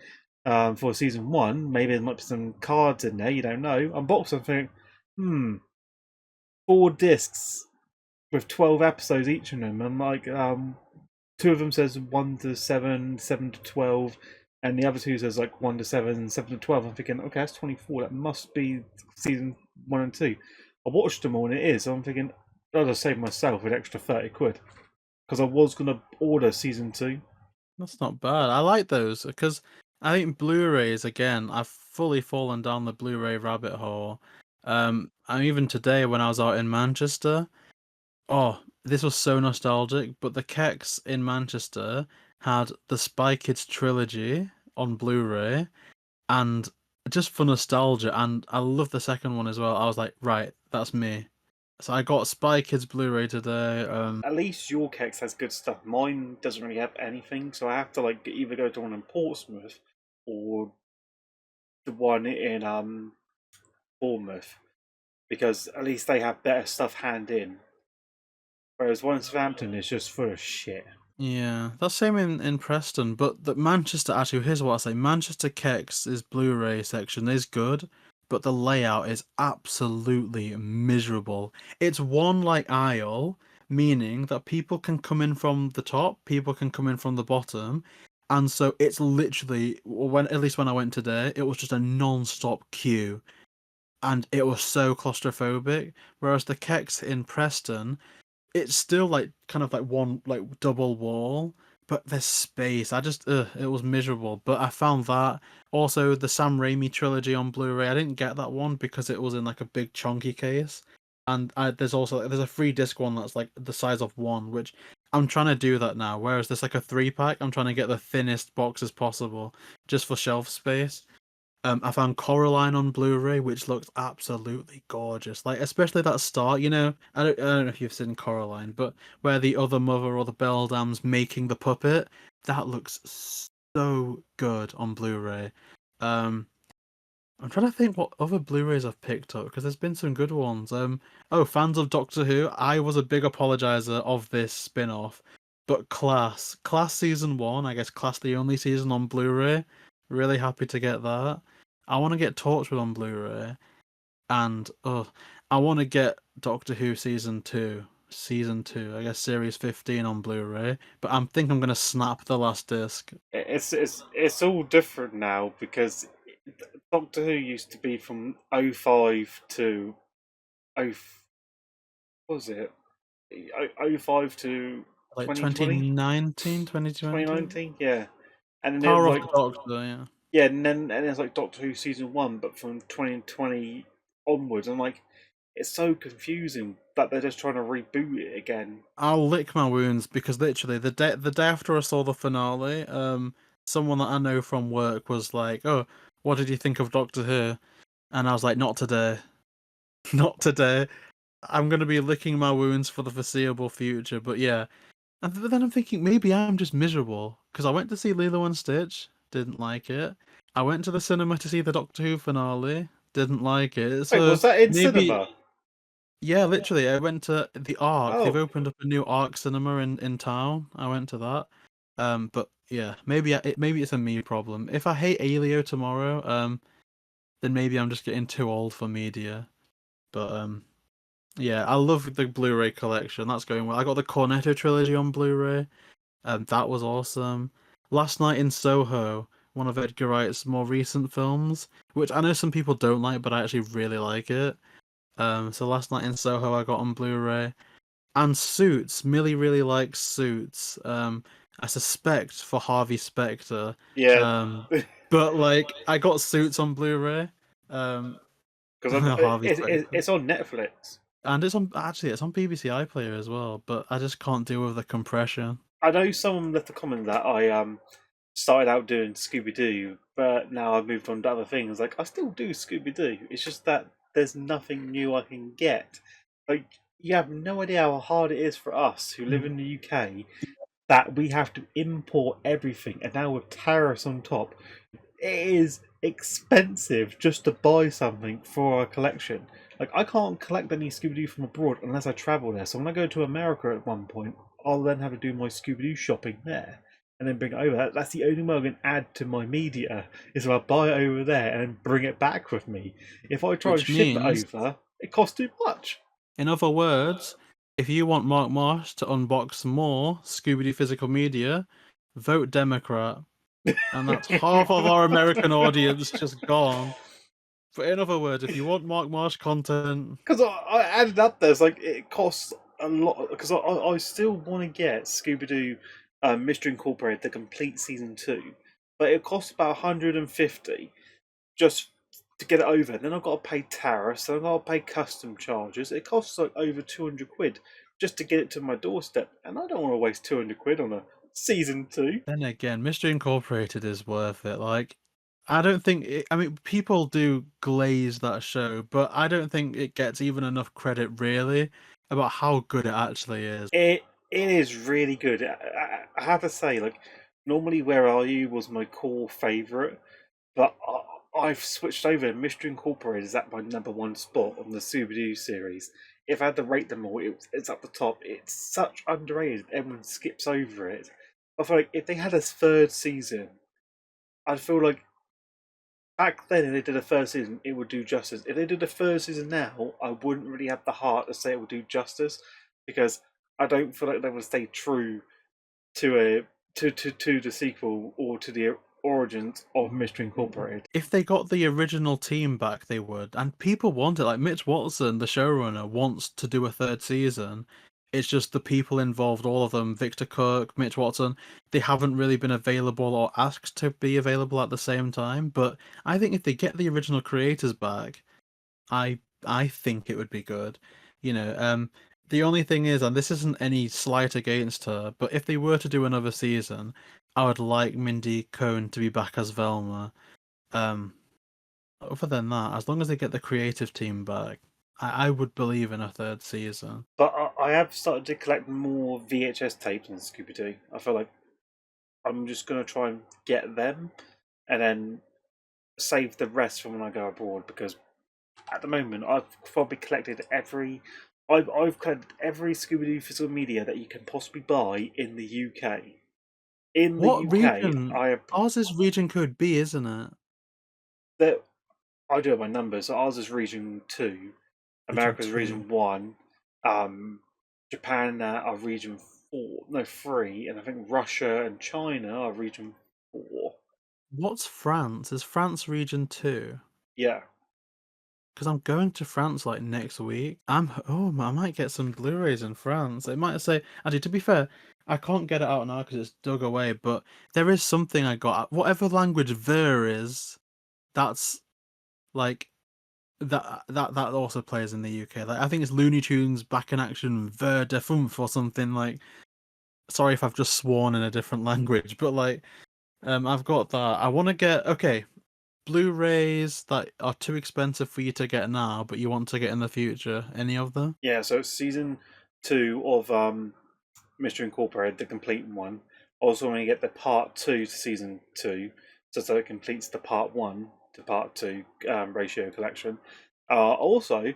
for season one. Maybe there might be some cards in there. You don't know. Unbox, I'm thinking, 4 discs with 12 episodes each of them. I'm like, two of them says 1 to 7, 7 to 12, and the other two says like 1 to 7, 7 to 12. I'm thinking, okay, that's 24. That must be season 1 and 2. I watched them all and it is. So I'm thinking, I'll just save myself an extra 30 quid. Because I was going to order season 2. That's not bad. I like those because I think Blu-rays again. I've fully fallen down the Blu-ray rabbit hole. And even today when I was out in Manchester, oh, this was so nostalgic. But the Kex in Manchester had the Spy Kids trilogy on Blu-ray, and just for nostalgia, and I love the second one as well. I was like, right, that's me. So I got Spy Kids Blu-ray today. At least your Kex has good stuff. Mine doesn't really have anything, so I have to like either go to one in Portsmouth or the one in Bournemouth, because at least they have better stuff hand in. Whereas one in Southampton is just full of shit. Yeah, that's same in Preston, but the Manchester actually here's what I say. Manchester Kex's Blu-ray section is good, but the layout is absolutely miserable. It's one like aisle, meaning that people can come in from the top, people can come in from the bottom, and so it's literally when at least when I went today, it was just a non-stop queue, and it was so claustrophobic. Whereas the Kex in Preston, it's still like kind of like one like double wall, but there's space. It was miserable. But I found that also the Sam Raimi trilogy on Blu-ray. I didn't get that one because it was in like a big chunky case, and there's a free disc one that's like the size of one, which I'm trying to do that now. Whereas there's like a 3-pack, I'm trying to get the thinnest box as possible just for shelf space. I found Coraline on Blu-ray, which looks absolutely gorgeous. Like, especially that start, I don't know if you've seen Coraline, but where the other mother or the Beldam's making the puppet, that looks so good on Blu-ray. Um, I'm trying to think what other Blu-rays I've picked up because there's been some good ones. Fans of Doctor Who, I was a big apologizer of this spin-off, but Class season one, I guess Class the only season on Blu-ray. Really happy to get that. I want to get Torchwood on Blu-ray, and I want to get Doctor Who season two, I guess series 15 on Blu-ray. But I'm gonna snap the last disc. It's all different now because Doctor Who used to be from '05 to oh, what was it? 05 to Like 2020, 2019, 2020. 2019, yeah. And then it was Power of like, the Doctor, yeah. yeah, and it's like Doctor Who season one, but from 2020 onwards. I'm like, it's so confusing that they're just trying to reboot it again. I'll lick my wounds because literally the day after I saw the finale, someone that I know from work was like, "Oh, what did you think of Doctor Who?" And I was like, "Not today, not today. I'm gonna be licking my wounds for the foreseeable future." But yeah, but then I'm thinking maybe I'm just miserable because I went to see Lilo and Stitch, didn't like it. I went to the cinema to see the Doctor Who finale, didn't like it. Wait, So was that in maybe, cinema? yeah, literally, I went to the Arc. They've Oh, opened up a new Arc cinema in town. I went to that. But yeah, maybe it's a me problem. If I hate Alio tomorrow, then maybe I'm just getting too old for media. But yeah, I love the Blu-ray collection. That's going well. I got the Cornetto trilogy on Blu-ray. That was awesome. Last Night in Soho, one of Edgar Wright's more recent films, which I know some people don't like, but I actually really like it. So Last Night in Soho I got on Blu-ray. And Suits, Millie really likes Suits. I suspect for Harvey Specter. yeah. Um, but like I got Suits on Blu-ray. Um, Because Harvey Specter. it's on Netflix. And it's on BBC iPlayer as well, but I just can't deal with the compression. I know someone left a comment that I started out doing Scooby Doo, but now I've moved on to other things. Like I still do Scooby Doo. It's just that there's nothing new I can get. Like you have no idea how hard it is for us who live in the UK that we have to import everything, and now with tariffs on top, it is expensive just to buy something for our collection. Like I can't collect any Scooby Doo from abroad unless I travel there. So when I go to America at one point, I'll then have to do my Scooby Doo shopping there and then bring it over. That's the only way I can add to my media is if I buy it over there and then bring it back with me. If I try and Which ship it means, over, it costs too much. in other words, if you want Mark Marsh to unbox more Scooby-Doo physical media, vote Democrat. And that's half of our American audience just gone. But in other words, if you want Mark Marsh content, Because I added up there, it's like it costs a lot. Because I still want to get Scooby Doo Mystery Incorporated, the complete season two, but it costs about 150 just to get it over. Then I've got to pay tariffs, then I've got to pay custom charges. It costs like over 200 quid just to get it to my doorstep, and I don't want to waste 200 quid on a season two. then again, Mystery Incorporated is worth it. Like, I don't think I mean, people do glaze that show, but I don't think it gets even enough credit really about how good it actually is. It is really good. I have to say, like normally, Where Are You was my core favorite, but I've switched over. Mystery Incorporated is at my number one spot on the Scooby-Doo series. If I had to rate them all, it's up the top. It's such underrated. Everyone skips over it. I feel like if they had a third season, I'd feel like back then if they did a first season, it would do justice. If they did a third season now, I wouldn't really have the heart to say it would do justice because I don't feel like they would stay true to a to the sequel or to the origins of Mystery Incorporated. If they got the original team back, they would. And people want it. Like Mitch Watson, the showrunner, wants to do a third season. It's just the people involved, all of them, Victor Cook, Mitch Watson, they haven't really been available or asked to be available at the same time. But I think if they get the original creators back, I I think it would be good. The only thing is, and this isn't any slight against her, but if they were to do another season, I would like Mindy Cohn to be back as Velma. Um, Other than that, as long as they get the creative team back, I would believe in a third season. But I have started to collect more VHS tapes on Scooby Doo. I feel like I'm just gonna try and get them, and then save the rest for when I go abroad. Because at the moment, I've probably collected I've collected every Scooby Doo physical media that you can possibly buy in the UK. In the What UK, region? I have Ours is region code B, isn't it? that I do have my numbers. So ours is region two, Region America's 2. region one, um, Japan are region four, no three, and I think Russia and China are region four. What's France? Is France region 2? Yeah, because I'm going to France like next week. I might get some Blu-rays in France. It might say actually. To be fair, I can't get it out now because it's dug away. But there is something I got. Whatever language ver is, that's like that also plays in the UK. Like I think it's Looney Tunes back in action ver de Fumf or something like. Sorry if I've just sworn in a different language, but like I've got that. I want to get okay. Blu-rays that are too expensive for you to get now, but you want to get in the future. Any of them? Yeah, so it's season 2 of Mystery Incorporated, the complete one. Also, when you get the part 2 to season 2, so it completes the part 1 to part 2 ratio collection. Also,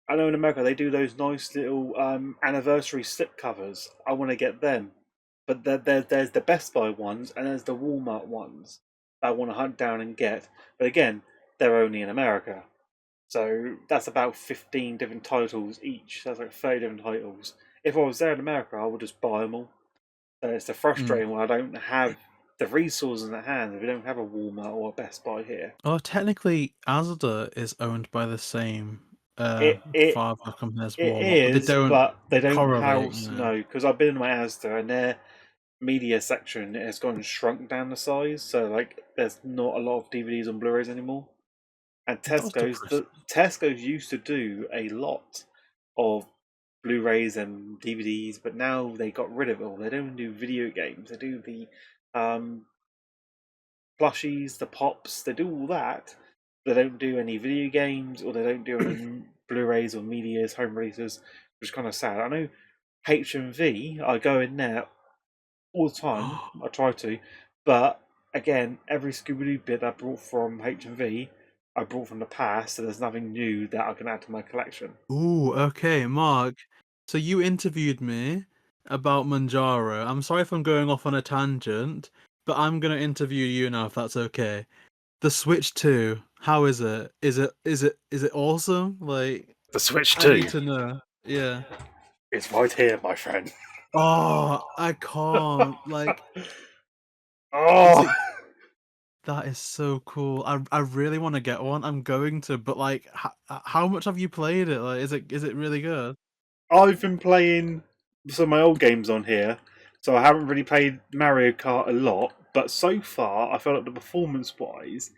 I know in America they do those nice little anniversary slip covers. I want to get them, but there's the Best Buy ones and there's the Walmart ones that I want to hunt down and get. But again, they're only in America. So that's about 15 different titles each. That's like 30 different titles. If I was there in America, I would just buy them all. So it's the Mm. frustrating when I don't have the resources at hand. If we don't have a Walmart or a Best Buy here, Oh, technically, Asda is owned by the same it father company as it Walmart, but they is, don't but they don't correlate. house Yeah, no. Because I've been in my Asda and their media section has gone shrunk down the size. So like, there's not a lot of DVDs and Blu-rays anymore. And that's depressing. Tesco's used to do a lot of Blu-rays and DVDs, but now they got rid of it all. They don't do video games. They do the um, plushies, the pops. They do all that. They don't do any video games, or they don't do any Blu-rays or medias, home releases, which is kind of sad. I know HMV. I go in there all the time. I try to, but again, every Scooby-Doo bit I brought from HMV, I brought from the past, so there's nothing new that I can add to my collection. Ooh, okay, Mark. So you interviewed me about Manjaro. I'm sorry if I'm going off on a tangent, but I'm gonna interview you now if that's okay. The Switch 2, how is it? Is it awesome? Like, The Switch I need 2 to know. Yeah. is right here, my friend. Oh, I can't. Like, is Oh, it that is so cool. I really want to get one. I'm going to, but like, how much have you played it? Like, is it really good? I've been playing some of my old games on here, so I haven't really played Mario Kart a lot. But so far, I feel like the performance-wise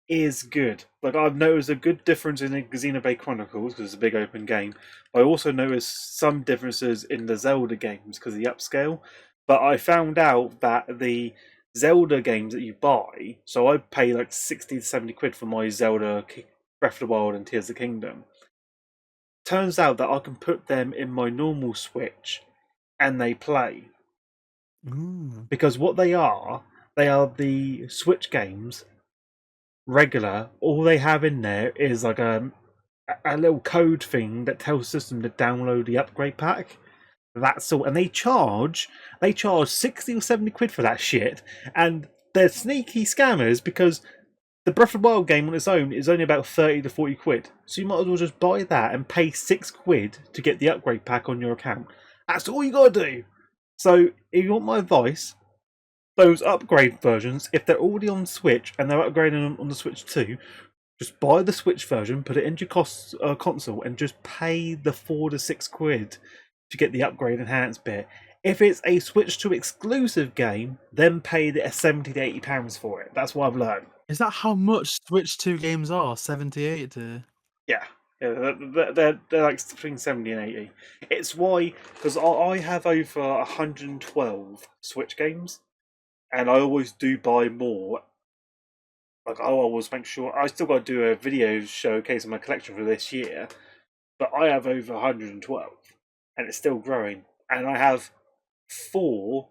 is good. Like I've noticed a good difference in the Xenoblade Chronicles because it's a big open game. I also noticed some differences in the Zelda games because of the upscale. But I found out that the Zelda games that you buy, so I pay like 60 to 70 quid for my Zelda Breath of the Wild and Tears of the Kingdom. Turns out that I can put them in my normal Switch and they play. Ooh. Because what they are the Switch games, regular. All they have in there is like a little code thing that tells the system to download the upgrade pack. That's all. And they charge 60 or 70 quid for that shit. And they're sneaky scammers because the Breath of the Wild game on its own is only about 30 to 40 quid. So you might as well just buy that and pay 6 quid to get the upgrade pack on your account. That's all you gotta do. So if you want my advice, those upgrade versions, if they're already on Switch and they're upgrading on the Switch 2, just buy the Switch version, put it into your console, and just pay the 4 to 6 quid to get the upgrade enhanced bit. If it's a Switch 2 exclusive game, then pay the 70 to £80 for it. That's what I've learned. Is that how much Switch 2 games are? 78 to. Yeah, yeah, they're like between 70 and 80. It's why, because I have over 112 Switch games, and I always do buy more. Like, I always make sure I still got to do a video showcase of my collection for this year, but I have over 112, and it's still growing. And I have 4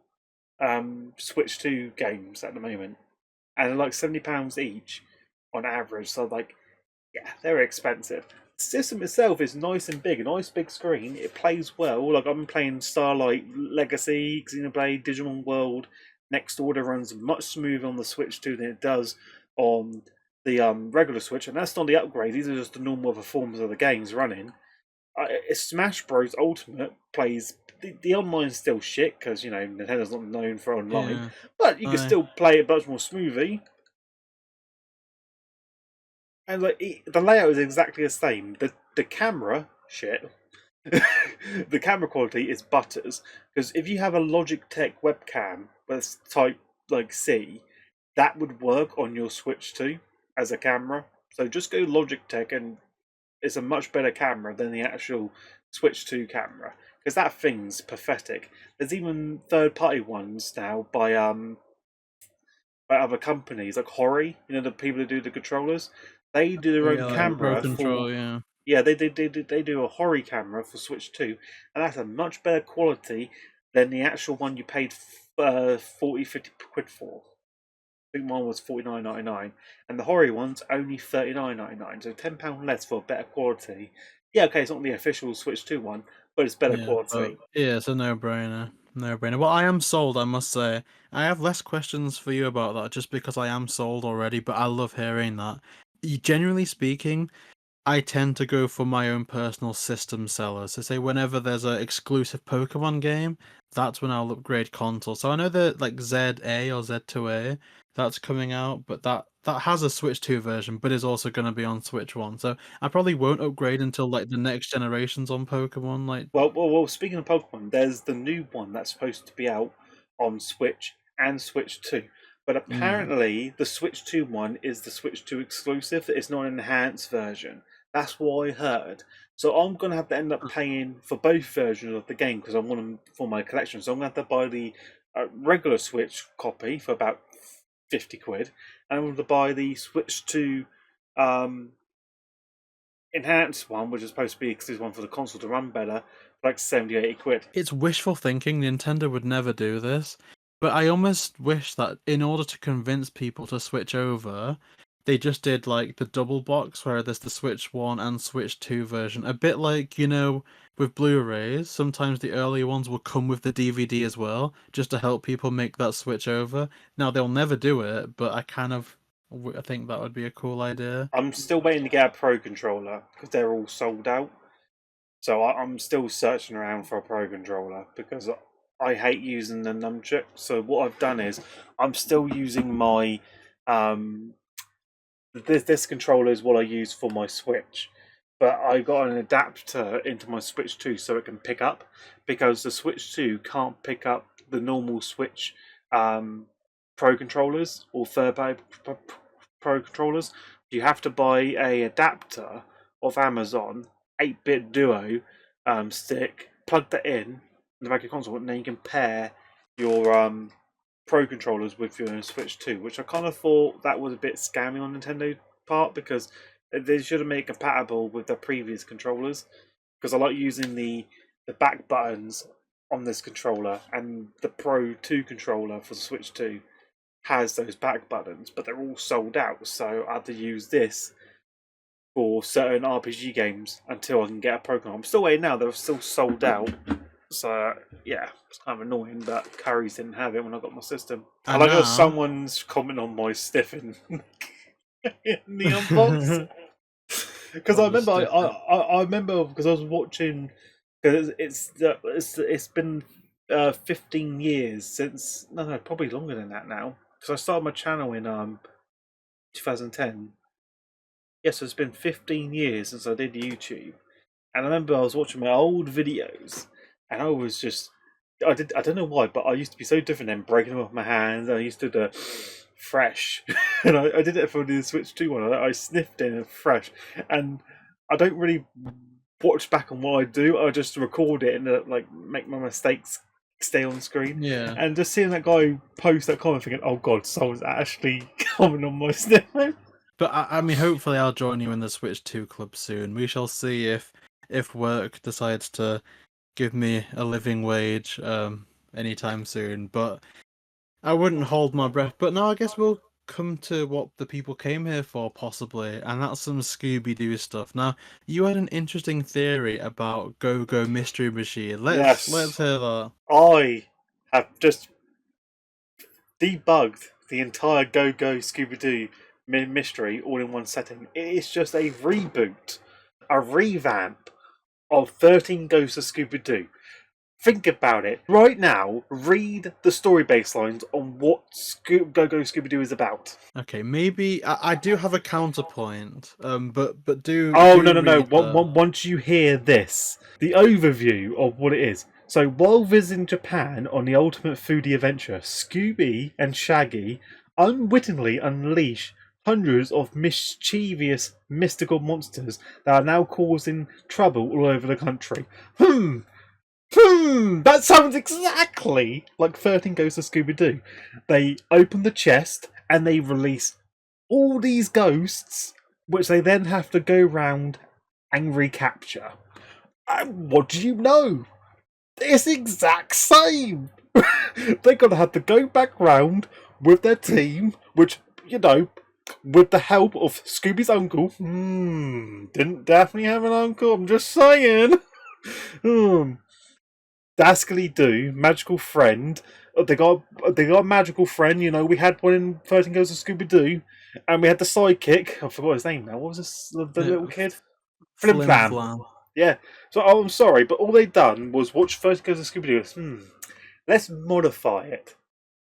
Switch 2 games at the moment, and they're like £70 each on average. So like, yeah, they're expensive. The system itself is nice and big, a nice big screen. It plays well. Like I'm playing Starlight Legacy, Xenoblade, Digimon World. Next Order runs much smoother on the Switch 2 than it does on the regular Switch, and that's not the upgrade. These are just the normal performance of the games running. Smash Bros Ultimate plays the online's still shit because Nintendo's not known for online, Yeah. but you can I still play it much more smoothly. and like the layout is exactly the same. The camera shit. The camera quality is butters because if you have a Logitech webcam that's type like C, that would work on your Switch 2 as a camera. So just go Logitech, and it's a much better camera than the actual Switch 2 camera because that thing's pathetic. There's even third-party ones now by other companies like Hori, the people who do the controllers. They do their own Yeah, like Pro camera for. Control, yeah. Yeah, they do a Hori camera for Switch 2, and that's a much better quality than the actual one you paid 40, 50 quid for. I think mine was 49.99, and the Hori one's only 39.99, so £10 less for better quality. Yeah, okay, it's not the official Switch 2 one, but it's better Yeah, but quality. yeah, it's a no-brainer. No-brainer. Well, I am sold, I must say. I have less questions for you about that just because I am sold already, but I love hearing that. Generally speaking, I tend to go for my own personal system sellers. So say whenever there's an exclusive Pokemon game, that's when I'll upgrade console. So I know that like ZA or Z2A that's coming out, but that has a Switch 2 version, but is also going to be on Switch 1. So I probably won't upgrade until like the next generations on Pokemon. Like, Well, speaking of Pokemon, there's the new one that's supposed to be out on Switch and Switch 2. But yeah. apparently, the Switch 2 one is the Switch 2 exclusive. It's not an enhanced version. That's what I heard. So I'm going to have to end up paying for both versions of the game because I want them for my collection. So I'm going to have to buy the regular Switch copy for about 50 quid. And I'm going to buy the Switch 2 um, enhanced one, which is supposed to be exclusive one for the console to run better, for like 70 80 quid. It's wishful thinking. Nintendo would never do this. But I almost wish that in order to convince people to switch over, they just did like the double box where there's the Switch 1 and Switch 2 version. A bit like, with Blu-rays, sometimes the earlier ones will come with the DVD as well, just to help people make that switch over. Now, they'll never do it, but I think that would be a cool idea. I'm still waiting to get a Pro controller because they're all sold out. So I'm still searching around for a Pro controller because I hate using the nunchuk. So what I've done is I'm still using my this controller is what I use for my Switch, but I got an adapter into my Switch 2 so it can pick up because the Switch 2 can't pick up the normal Switch um, Pro controllers or third-party Pro controllers. You have to buy a adapter off Amazon, 8-bit Duo stick, plug that in the back of your console, and then you can pair your Pro controllers with your Switch 2, which I kind of thought that was a bit scammy on Nintendo part because they should have made it compatible with the previous controllers. Because I like using the back buttons on this controller, and the Pro 2 controller for the Switch 2 has those back buttons, but they're all sold out. So I had to use this for certain RPG games until I can get a Pro controller. I'm still waiting now; they're still sold out. So yeah, it's kind of annoying that Curry's didn't have it when I got my system. I And like how now, someone's comment on my stiffing in the unbox because what the stiff. I remember because I was watching because it's been 15 years since no probably longer than that now because I started my channel in 2010. Yes, it's been 15 years since I did YouTube. And I remember I was watching my old videos, and I was just, I don't know why, but I used to be so different then, breaking them off my hands. I used to do fresh, and I did it for the Switch 2 one. I sniffed in a fresh, and I don't really watch back on what I do. I just record it and like make my mistakes stay on screen. Yeah. And just seeing that guy post that comment, thinking, "Oh God, someone's actually commenting on my sniffing." But I mean, hopefully, I'll join you in the Switch 2 club soon. We shall see if work decides to give me a living wage anytime soon. But I wouldn't hold my breath. But no, I guess we'll come to what the people came here for, possibly, and that's some Scooby-Doo stuff. Now, you had an interesting theory about Go-Go Mystery Machine. Let's Yes, hear that. I have just debugged the entire Go Go Scooby Doo mystery all in one setting. It is just a reboot, a revamp of 13 Ghosts of Scooby Doo. Think about it. Right now, read the story baselines on what Go Go Scooby-Doo is about. Okay, maybe I do have a counterpoint. But Oh, do no, no, no. read the. Once you hear this, the overview of what it is. So, while visiting Japan on the ultimate foodie adventure, Scooby and Shaggy unwittingly unleash hundreds of mischievous mystical monsters that are now causing trouble all over the country. That sounds exactly like 13 Ghosts of Scooby-Doo. They open the chest and they release all these ghosts, which they then have to go round and recapture. And what do you know? It's the exact same! They're gonna have to go back round with their team, which, with the help of Scooby's uncle. Didn't Daphne have an uncle? I'm just saying. Dascally Do, magical friend. They got a magical friend. We had one in 13 Goes to Scooby Doo, and we had the sidekick. I forgot his name now. What was this? The little kid, Flim Flim Flam. Flam. Yeah. So I'm sorry, but all they done was watch 13 Goes to Scooby Doo. Let's modify it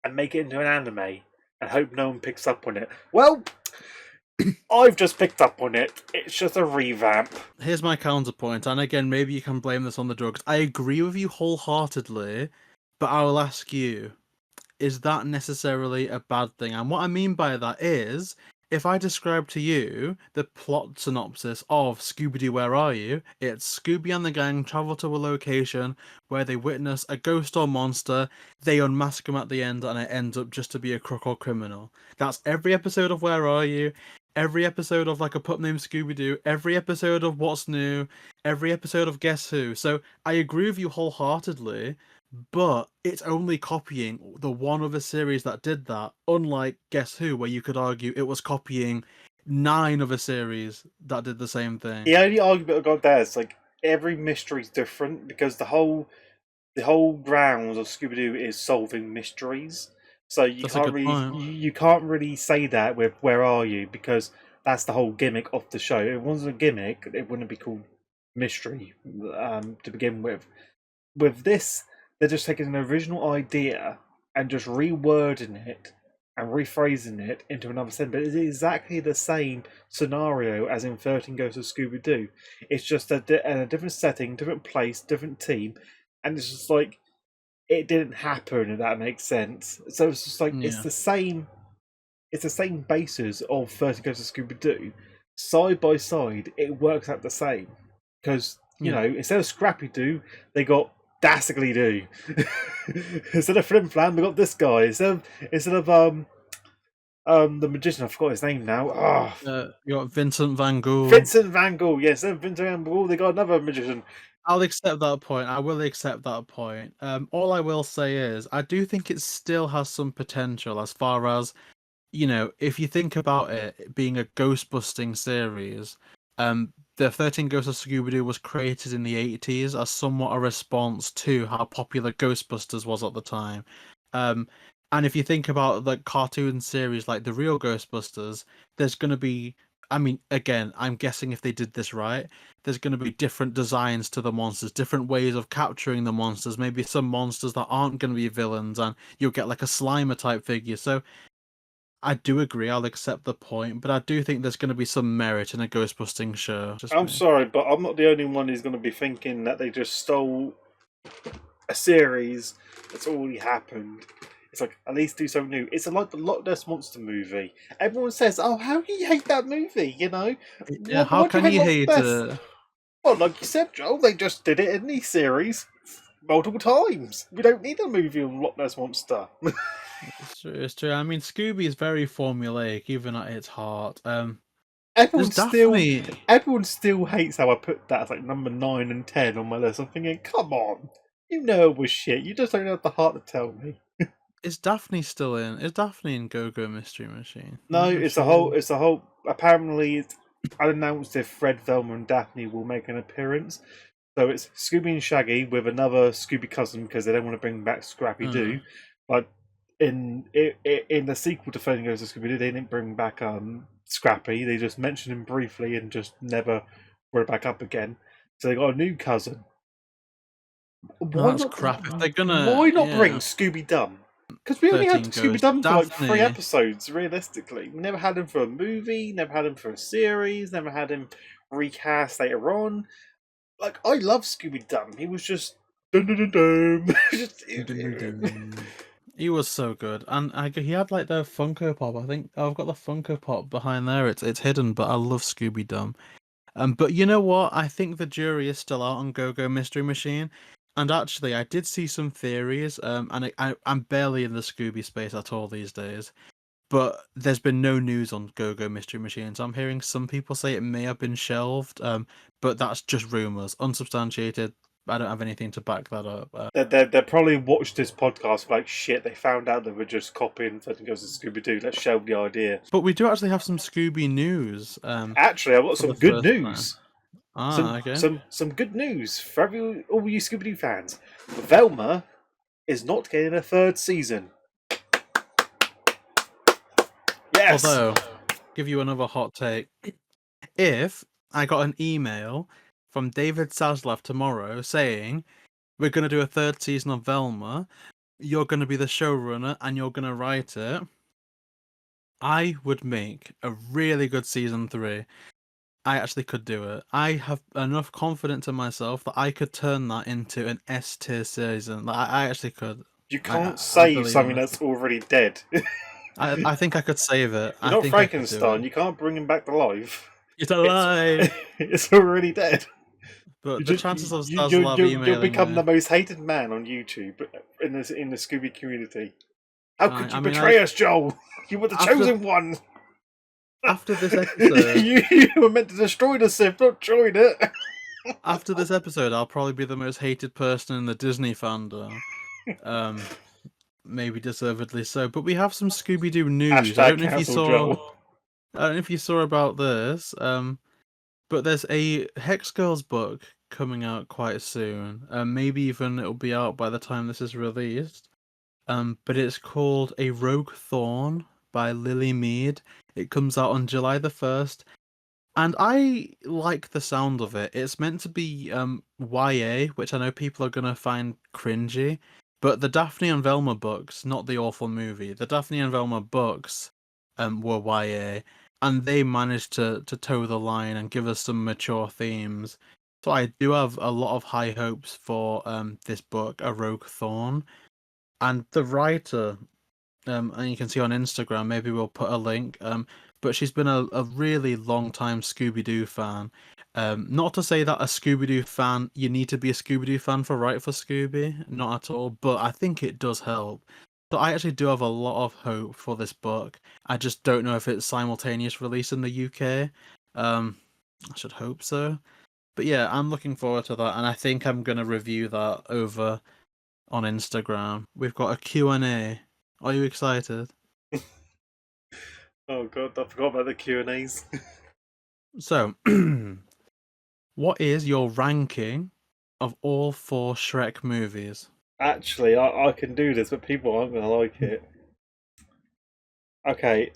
and make it into an anime, and hope no one picks up on it. Well, I've just picked up on it. It's just a revamp. Here's my counterpoint, and again, maybe you can blame this on the drugs. I agree with you wholeheartedly, but I will ask you, is that necessarily a bad thing? And what I mean by that is, if I describe to you the plot synopsis of Scooby-Doo, Where Are You? It's Scooby and the gang travel to a location where they witness a ghost or monster, they unmask him at the end, and it ends up just to be a crook or criminal. That's every episode of Where Are You? Every episode of like a pup named Scooby-Doo, every episode of What's New, every episode of Guess Who. So I agree with you wholeheartedly, but it's only copying the one other series that did that, unlike Guess Who, where you could argue it was copying 9 other series that did the same thing. The only argument I've got there is like every mystery's different because the whole grounds of Scooby Doo is solving mysteries. So you That's a can't good really point. you can't really say that with Where Are You, because that's the whole gimmick of the show. If it wasn't a gimmick, it wouldn't be called mystery to begin with. With this, they're just taking an original idea and just rewording it and rephrasing it into another sense. But it's exactly the same scenario as in 13 Ghosts of Scooby Doo. It's just in a different setting, different place, different team, and it's just like it didn't happen, if that makes sense. So it's just like it's Yeah. the same. It's the same basis of 30 Goes to Scooby Doo. Side by side, it works out the same. Because, Yeah. instead of Scrappy Doo, they got Dastardly Doo. Instead of Flim Flam, they got this guy. Instead of the magician, I forgot his name now. You got Vincent Van Gogh. Vincent Van Gogh. Yes, instead of Vincent Van Gogh, they got another magician. I'll accept that point. I will accept that point. All I will say is, I do think it still has some potential as far as, if you think about it being a ghost busting series, the 13 Ghosts of Scooby-Doo was created in the 80s as somewhat a response to how popular Ghostbusters was at the time. And if you think about the cartoon series like the real Ghostbusters, there's going to be, I mean, again, I'm guessing if they did this right, there's going to be different designs to the monsters, different ways of capturing the monsters, maybe some monsters that aren't going to be villains, and you'll get like a Slimer type figure. So I do agree, I'll accept the point, but I do think there's going to be some merit in a ghost busting show. Just I'm me. sorry, but I'm not the only one who's going to be thinking that they just stole a series that's already happened. It's like, at least do something new. It's like the Loch Ness Monster movie. Everyone says, "Oh, how do you hate that movie?" Yeah, how What do you can hate you Loch hate Ness? it? Well, like you said, Joel, they just did it in these series multiple times. We don't need a movie on Loch Ness Monster. It's true, it's true. I mean, Scooby is very formulaic, even at its heart. There's everyone still, Daphne. everyone still hates how I put that as like number 9 and 10 on my list. I'm thinking, come on, you know it was shit. You just don't have the heart to tell me. Is Daphne still in? Is Daphne in Go Go Mystery Machine? I No, wonder if it's she a whole. is. It's a whole. Apparently, it's unannounced if Fred, Velma, and Daphne will make an appearance. So it's Scooby and Shaggy with another Scooby cousin because they don't want to bring back Scrappy Uh, Doo. But in the sequel to Finding Goes to Scooby Doo, they didn't bring back Scrappy. They just mentioned him briefly and just never brought it back up again. So they got a new cousin. No, Why that's not? crap. If they're gonna, Why not bring yeah, Scooby-Doo? Because we only had 13 Ghosts. Scooby-Doo for like 3 Daphne. episodes. Realistically, we never had him for a movie. Never had him for a series. Never had him recast later on. Like I love Scooby-Doo. He was just dun dun dun dun. Just- Dun, dun, dun. He was so good, and he had like the Funko Pop. I think I've got the Funko Pop behind there. It's hidden, but I love Scooby Doo. But you know what? I think the jury is still out on Go Go Mystery Machine. And actually, I did see some theories. And I'm barely in the Scooby space at all these days. But there's been no news on Go Go Mystery Machine. So I'm hearing some people say it may have been shelved. But that's just rumors, unsubstantiated. I don't have anything to back that up. They probably watched this podcast like shit. They found out they were just copying 13 Goes to Scooby-Doo. Let's shelve the idea. But we do actually have some Scooby news. Actually, I've got For the some good first time. news. Ah, okay. Some good news for all you Scooby-Doo fans. Velma is not getting a third season. Yes. Although, give you another hot take. If I got an email from David Zaslav tomorrow saying we're going to do a third season of Velma, you're going to be the showrunner and you're going to write it, I would make a really good season 3. I actually could do it. I have enough confidence in myself that I could turn that into an S tier season. Like, I actually could. You can't I save believe in something it. that's already dead. I think I could save it. You're I not think I could do Frankenstein. it. You can't bring him back to life. It's a lie. It's already dead. But the chances of You, Zaslav you'll emailing become me. the most hated man on YouTube in the Scooby community. How could you I mean, betray us, Joel? You were the chosen one. After this episode, you were meant to destroy the Sith, not join it. after this episode, I'll probably be the most hated person in the Disney fandom. Maybe deservedly so. But we have some Scooby-Doo news. I Hashtag don't know if you cancel saw. Joel. I don't know if you saw about this. But there's a Hex Girls book coming out quite soon. Maybe even it'll be out by the time this is released. But it's called A Rogue Thorn by Lily Mead. It comes out on July the 1st. And I like the sound of it. It's meant to be YA, which I know people are gonna find cringy. But the Daphne and Velma books, not the awful movie, the Daphne and Velma books were YA, and they managed to toe the line and give us some mature themes. So I do have a lot of high hopes for this book, A Rogue Thorn. And the writer, and you can see on Instagram, maybe we'll put a link. But she's been a really long time Scooby-Doo fan. Not to say that a Scooby-Doo fan, you need to be a Scooby-Doo fan for Write for Scooby, not at all, but I think it does help. So I actually do have a lot of hope for this book. I just don't know if it's simultaneous release in the UK. I should hope so. But yeah, I'm looking forward to that, and I think I'm going to review that over on Instagram. We've got a Q&A. Are you excited? Oh god, I forgot about the Q&As. So, what is your ranking of all 4 Shrek movies? Actually, I can do this, but people aren't going to like it. Okay.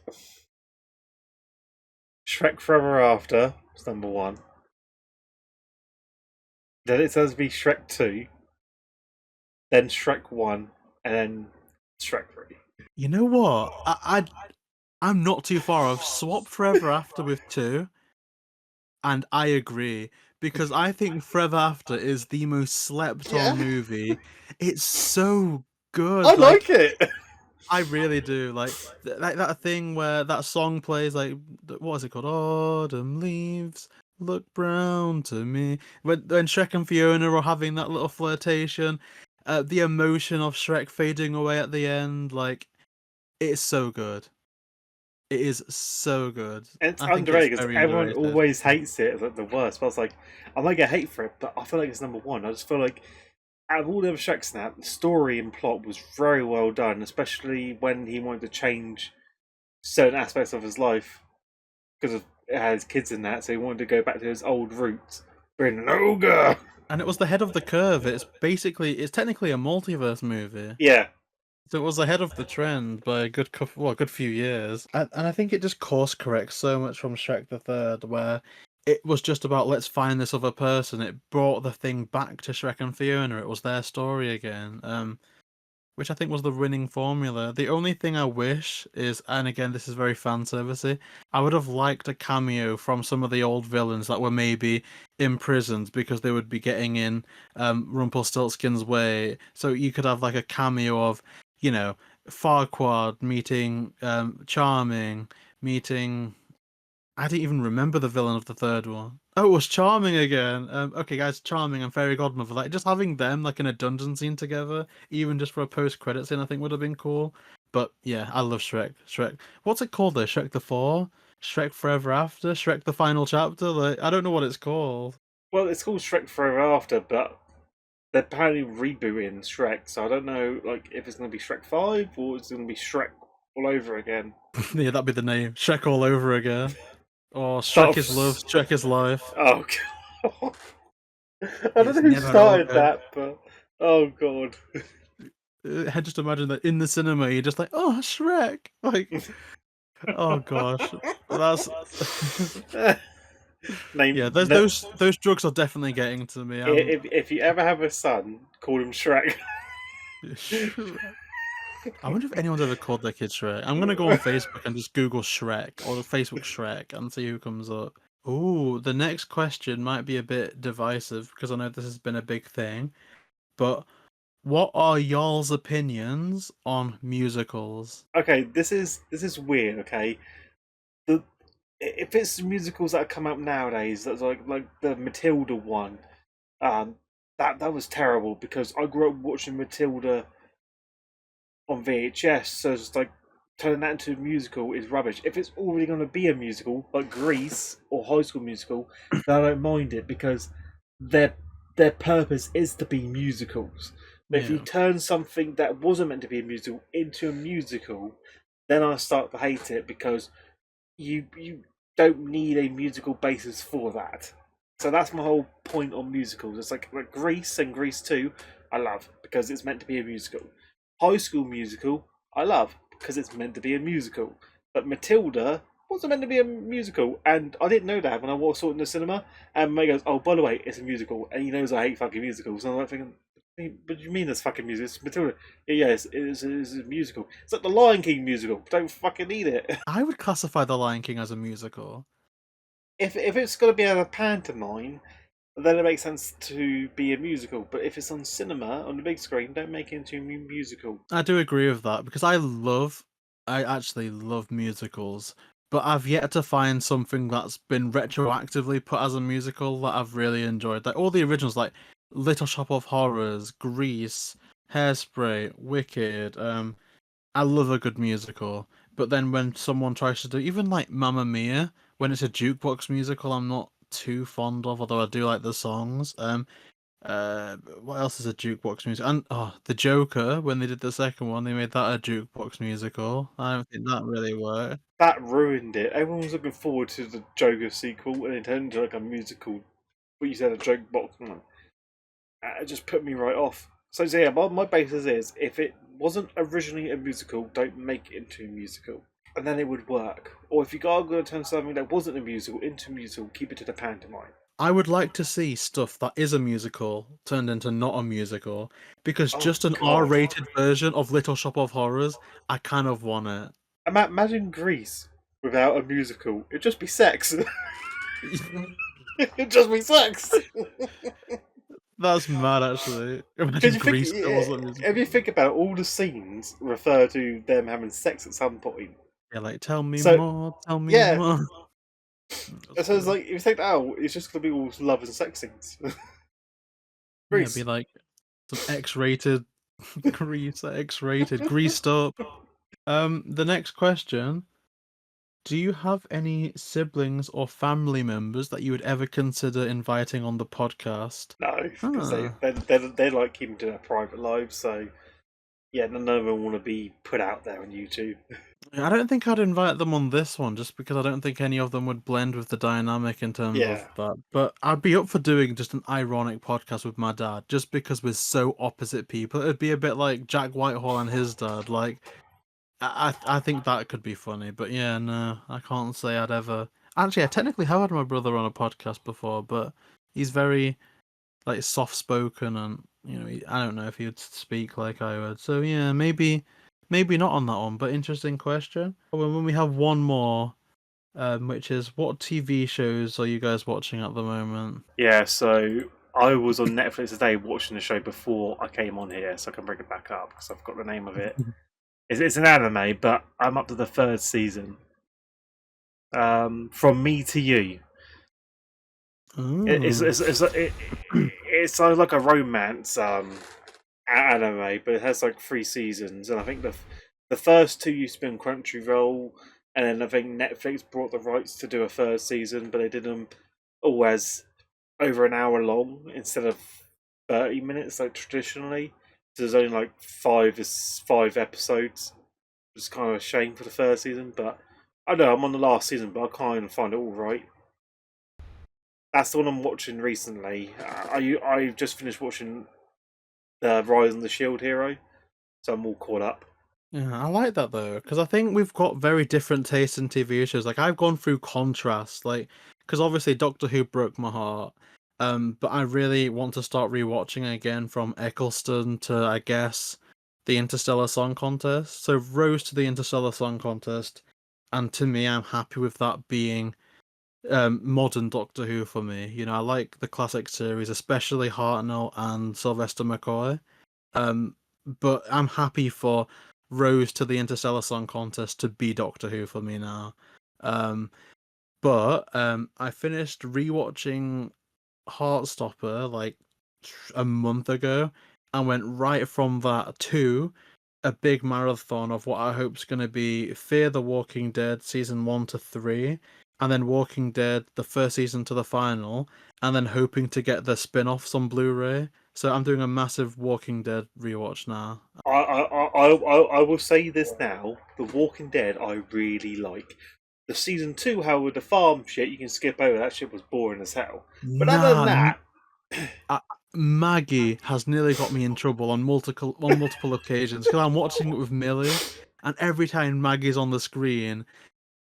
Shrek Forever After is number 1. Then it says to be Shrek 2. Then Shrek 1. And then Shrek 3. You know what? I'm not too far off. Swap Forever After with 2, and I agree. Because I think Forever After is the most slept on movie. It's so good. I like it! I really do. Like that thing where that song plays, like, what is it called? Autumn leaves look brown to me. When Shrek and Fiona are having that little flirtation, the emotion of Shrek fading away at the end, like, it's so good. It is so good. It's I think it's underrated because very everyone underrated. always hates it as like the worst. But I was like, I might get hate for it, but I feel like it's number 1. I just feel like out of all the other Shrek Snap, the story and plot was very well done, especially when he wanted to change certain aspects of his life because it has kids in that, so he wanted to go back to his old roots, being an ogre. And it was the head of the curve. It's technically a multiverse movie. Yeah. So it was ahead of the trend by a good couple, well, a good few years. And I think it just course corrects so much from Shrek the Third, where it was just about let's find this other person. It brought the thing back to Shrek and Fiona. It was their story again. Which I think was the winning formula. The only thing I wish is, and again, this is very fan servicey, I would have liked a cameo from some of the old villains that were maybe imprisoned because they would be getting in Rumpelstiltskin's way. So you could have like a cameo of, you know, Farquaad meeting Charming, meeting. I didn't even remember the villain of the third one. Oh, it was Charming again. Okay, guys, Charming and Fairy Godmother. Like, just having them like in a dungeon scene together, even just for a post-credit scene, I think would have been cool. But yeah, I love Shrek. Shrek. What's it called though? Shrek the Four? Shrek Forever After? Shrek the Final Chapter? Like, I don't know what it's called. Well, it's called Shrek Forever After, but they're apparently rebooting Shrek, so I don't know, like, if it's going to be Shrek 5 or it's going to be Shrek all over again. Yeah, that'd be the name. Shrek all over again. Or Start Shrek is love, off. Shrek is life. Oh god. I don't It's know who never started over. that, but oh god. I just imagine that in the cinema, you're just like, oh, Shrek. Like, oh gosh, that's yeah. Name Those no, those those drugs are definitely getting to me. if you ever have a son, call him Shrek. Shrek. I wonder if anyone's ever called their kid Shrek. I'm gonna go on Facebook and just Google Shrek or Facebook Shrek and see who comes up. Oh, the next question might be a bit divisive because I know this has been a big thing. But what are y'all's opinions on musicals? Okay, this is weird. Okay, the if it's musicals that have come out nowadays, that's like the Matilda one. Um, that was terrible because I grew up watching Matilda on VHS, so it's like turning that into a musical is rubbish. If it's already going to be a musical, like Grease or High School Musical, then I don't mind it because their their purpose is to be musicals. But if you Yeah. turn something that wasn't meant to be a musical into a musical, then I start to hate it because you don't need a musical basis for that. So that's my whole point on musicals. It's like Grease and Grease 2, I love because it's meant to be a musical. High School Musical, I love because it's meant to be a musical. But Matilda wasn't meant to be a musical, and I didn't know that when I saw it in the cinema. And May goes, "Oh, by the way, it's a musical," and he knows I hate fucking musicals. And I'm like thinking, "But you mean it's fucking music? It's Matilda." Yeah, it's a musical. It's like the Lion King musical. Don't fucking need it. I would classify The Lion King as a musical. If it's going to be a pantomime, then it makes sense to be a musical. But if it's on cinema on the big screen, don't make it into a musical. I do agree with that because I actually love musicals, but I've yet to find something that's been retroactively put as a musical that I've really enjoyed. Like all the originals, like Little Shop of Horrors, Grease, Hairspray, Wicked. I love a good musical, but then when someone tries to do even like Mamma Mia, when it's a jukebox musical, I'm not too fond of, although I do like the songs. What else is a jukebox music? And oh, the Joker, when they did the second one, they made that a jukebox musical. I don't think that really worked. That ruined it. Everyone was looking forward to the Joker sequel, and it turned into like a musical. What you said, a joke box one. It just put me right off. So yeah, my basis is if it wasn't originally a musical, don't make it into a musical, and then it would work. Or if you are going to turn something that wasn't a musical into a musical, keep it to the pantomime. I would like to see stuff that is a musical turned into not a musical, because Oh just an God! R-rated version of Little Shop of Horrors, I kind of want it. Imagine Grease without a musical. It'd just be sex. It'd just be sex. That's mad, actually. Because Imagine you think, Grease if it wasn't a if you musical. think about it, all the scenes refer to them having sex at some point. Yeah, like tell me So more, tell me yeah, more. That's so it's good. like if you take that out, it's just gonna be all love and sex scenes. Yeah, it'd be Grease. like some X-rated Grease, X-rated, greased up. The next question: do you have any siblings or family members that you would ever consider inviting on the podcast? No, because Huh. they like keeping to their private lives. So yeah, none of them want to be put out there on YouTube. I don't think I'd invite them on this one just because I don't think any of them would blend with the dynamic in terms Yeah, of that. But I'd be up for doing just an ironic podcast with my dad just because we're so opposite people. It'd be a bit like Jack Whitehall and his dad. Like I think that could be funny, but yeah, no, I can't say I'd ever. Actually, I technically have had my brother on a podcast before, but he's very like soft spoken, and I don't know if he would speak like I would. So yeah, maybe not on that one. But interesting question. When we have one more, which is what TV shows are you guys watching at the moment? Yeah, so I was on Netflix today watching the show before I came on here, so I can bring it back up because I've got the name of it. It's an anime, but I'm up to the third season. From Me to You. It- It's Ooh. it's it's it's like a romance anime, but it has like 3 seasons, and I think the first two used to be on Crunchyroll, and then I think Netflix brought the rights to do a third season, but they did them always over an hour long instead of 30 minutes like traditionally. So there's only like five episodes. It's kind of a shame for the third season, but I don't know I'm on the last season, but I kind of find it all right. That's the one I'm watching recently. I've just finished watching the Rise of the Shield Hero, so I'm all caught up. Yeah, I like that though, because I think we've got very different tastes in TV shows. Like I've gone through contrast, like because obviously Doctor Who broke my heart, but I really want to start rewatching again from Eccleston to I guess the Interstellar Song Contest. So Rose to the Interstellar Song Contest, and to me, I'm happy with that being modern Doctor Who for me. I like the classic series, especially Hartnell and Sylvester McCoy. Um, but I'm happy for Rose to the Interstellar Song Contest to be Doctor Who for me now. Um, but I finished rewatching Heartstopper like a month ago and went right from that to a big marathon of what I hope is going to be Fear the Walking Dead season 1 to 3, and then Walking Dead the first season to the final, and then hoping to get the spin offs on Blu ray. So I'm doing a massive Walking Dead rewatch now. I will say this now: The Walking Dead I really like. The season two, however, the farm shit you can skip over. That shit was boring as hell. But other than Nah, that, uh, Maggie has nearly got me in trouble on multiple occasions because I'm watching it with Millie, and every time Maggie's on the screen,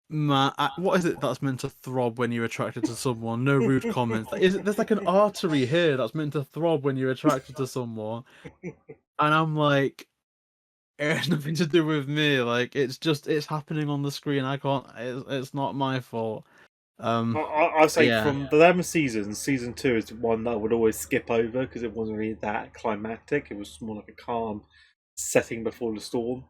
what is it that's meant to throb when you're attracted to someone? No rude comments. There's like an artery here that's meant to throb when you're attracted to someone, and I'm like, it has nothing to do with me. Like it's happening on the screen. I can't. It's not my fault. I say Yeah. from the 11 seasons, season two is one that I would always skip over because it wasn't really that climactic. It was more like a calm setting before the storm.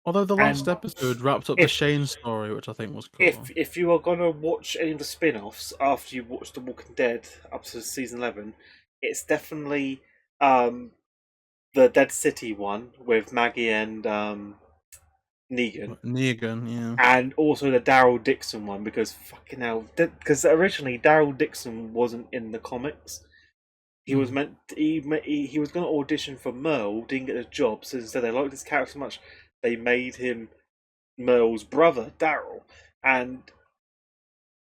Although the last And episode wrapped up the if Shane story, which I think was if cool. if you are gonna watch any of the spin-offs after you watch The Walking Dead up to season 11, it's definitely um, the Dead City one with Maggie and Negan, Negan, yeah. and also the Daryl Dixon one because fucking hell, because originally Daryl Dixon wasn't in the comics. He was Mm. meant he was going to audition for Merle, didn't get a job, so instead they liked his character so much they made him Merle's brother Daryl, and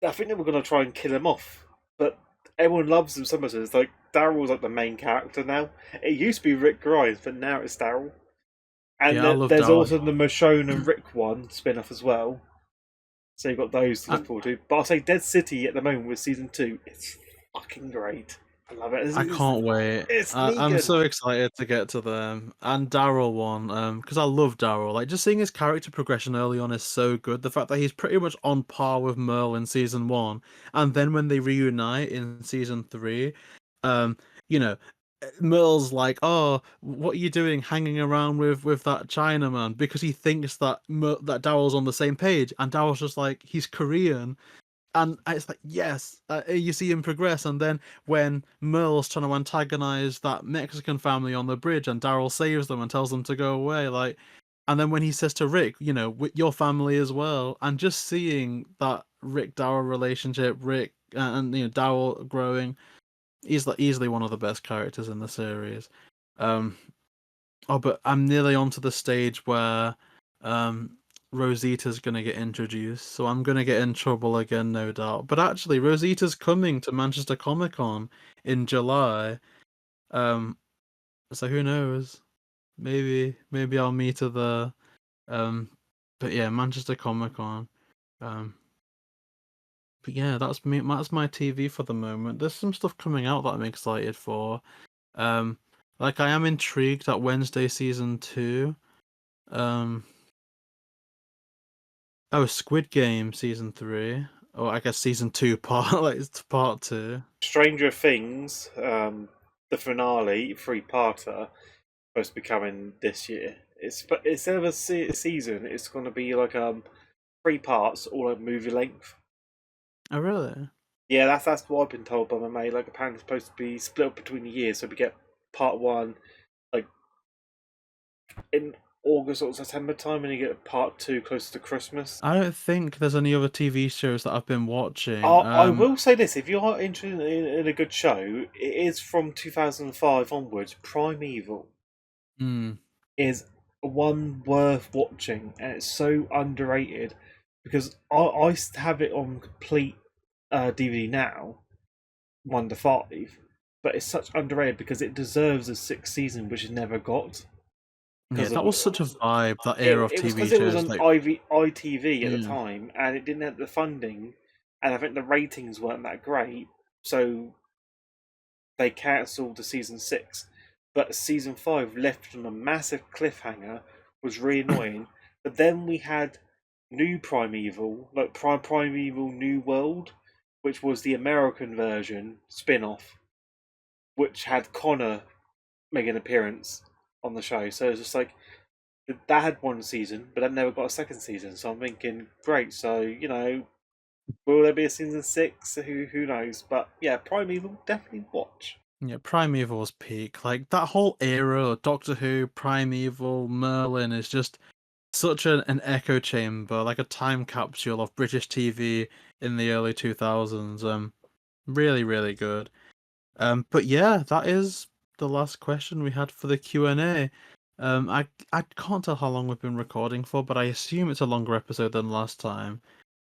I think they were going to try and kill him off, but everyone loves him so much. It's like Daryl's like the main character now. It used to be Rick Grimes, but now it's Daryl. And Yeah, I love there's Daryl. also the Michonne and Rick one spin off as well. So you've got those to look I, forward to. But I'll say Dead City at the moment with season two, it's fucking great. I love it. I can't wait. It's I'm Negan. so excited to get to them and Daryl one. Because I love Daryl. Like just seeing his character progression early on is so good. The fact that he's pretty much on par with Merle in season one, and then when they reunite in season three, um, you know, Merle's like, "Oh, what are you doing, hanging around with that Chinaman?" Because he thinks that Daryl's on the same page, and Daryl's just like, he's Korean. And it's like, yes, you see him progress. And then when Merle's trying to antagonize that Mexican family on the bridge, and Daryl saves them and tells them to go away, like, and then when he says to Rick, with your family as well, and just seeing that Rick Daryl relationship, Rick and Daryl growing, he's like easily one of the best characters in the series. Um, Oh, but I'm nearly onto the stage where Rosita's gonna get introduced, so I'm gonna get in trouble again, no doubt. But actually, Rosita's coming to Manchester Comic Con in July. Um, so who knows? Maybe I'll meet her there. Um, but yeah, Manchester Comic Con. Um, But yeah, that's me. That's my TV for the moment. There's some stuff coming out that I'm excited for. Um, like I am intrigued at Wednesday season 2. Um, oh, Squid Game season 3, or I guess season 2 part like it's part 2. Stranger Things, the finale, three-parter, supposed to be coming this year. But instead of a season, it's going to be like three parts, all at movie length. Oh really? Yeah, that's what I've been told by my mate. Like apparently, it's supposed to be split up between the years, so we get part one like in August or September time, and you get part two closer to Christmas. I don't think there's any other TV shows that I've been watching. I will say this: if you are interested in a good show, it is from 2005 onwards. Primeval hmm. is one worth watching, and it's so underrated because I have it on complete DVD now, 1 to 5, but it's such underrated because it deserves a sixth season, which it never got. Yeah, Because that of was such a vibe, that era of it was TV because it was shows, on like ITV at the yeah. time, and it didn't have the funding, and I think the ratings weren't that great, so they cancelled the season 6. But season 5 left on a massive cliffhanger, was really annoying. But then we had New Primeval, like Primeval New World, which was the American version spin-off, which had Connor make an appearance on the show. So it's just like that had one season, but that never got a second season. So I'm thinking, great. So will there be a season 6? Who knows? But yeah, Primeval definitely watch. Yeah, Primeval's peak. Like that whole era of Doctor Who, Primeval, Merlin is just such an echo chamber, like a time capsule of British TV in the early 2000s. Really, really good. But yeah, that is the last question we had for the Q&A. I can't tell how long we've been recording for, but I assume it's a longer episode than last time.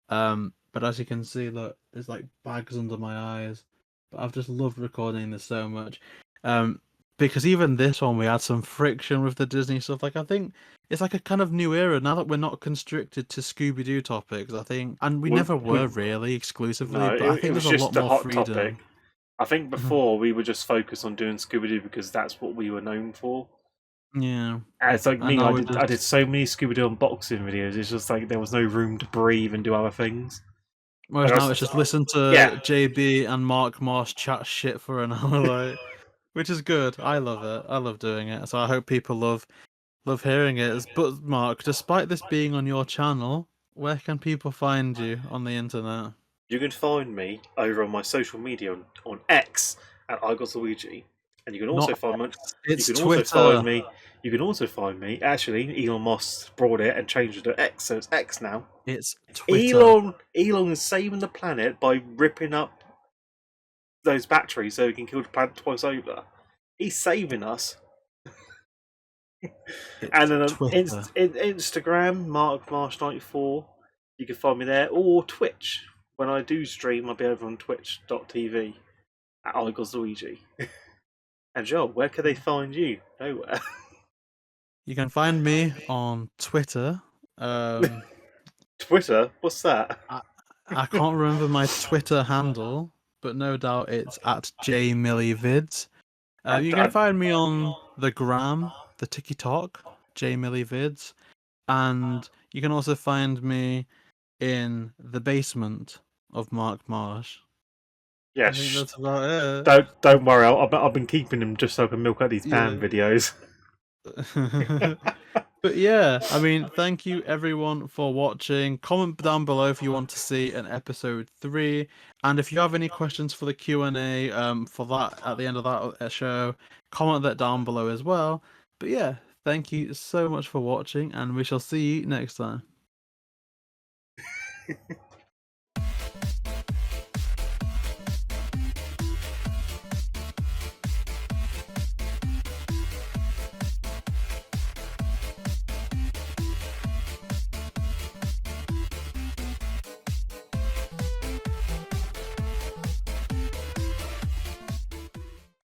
But as you can see, look, there's like bags under my eyes. But I've just loved recording this so much. Um, because even this one, we had some friction with the Disney stuff. Like, I think it's like a kind of new era now that we're not constricted to Scooby-Doo topics. I think, and we never were really exclusively, No, but I it think was there's a lot just a more hot topic. freedom. I think before we were just focused on doing Scooby-Doo because that's what we were known for. Yeah, And it's like and me, now we're I did just so many Scooby-Doo unboxing videos. It's just like there was no room to breathe and do other things. Like whereas I now was, it's just listen to yeah, JB and Mark Marsh chat shit for an hour, like, which is good. I love it. I love doing it. So I hope people love hearing it. But Mark, despite this being on your channel, where can people find you on the internet? you can find me over on my social media on X at I Got Luigi, and you can also Not find me. X, You it's can also find Twitter. me. You can also find me. Actually, Elon Musk brought it and changed it to X, so it's X now. It's Twitter. Elon is saving the planet by ripping up those batteries so he can kill the planet twice over. He's saving us. And It's then on Twitter. Instagram, Mark Marsh 94. You can find me there, or Twitch. When I do stream, I'll be over on twitch.tv at Luigi. And Joel, where can they find you? Nowhere. You can find me on Twitter. Twitter? What's that? I, I can't remember my Twitter handle, but no doubt it's at jmillyvids. You can I, find me on the gram, the TikTok, jmillyvids, and you can also find me in the basement of Mark Marsh. yeah, I think that's about it. don't worry. I've been keeping them just so I can milk out these fan Yeah. videos. But yeah, I mean, thank you everyone for watching. Comment down below if you want to see an episode 3, and if you have any questions for the Q&A for that at the end of that show, comment that down below as well. But yeah, thank you so much for watching, and we shall see you next time.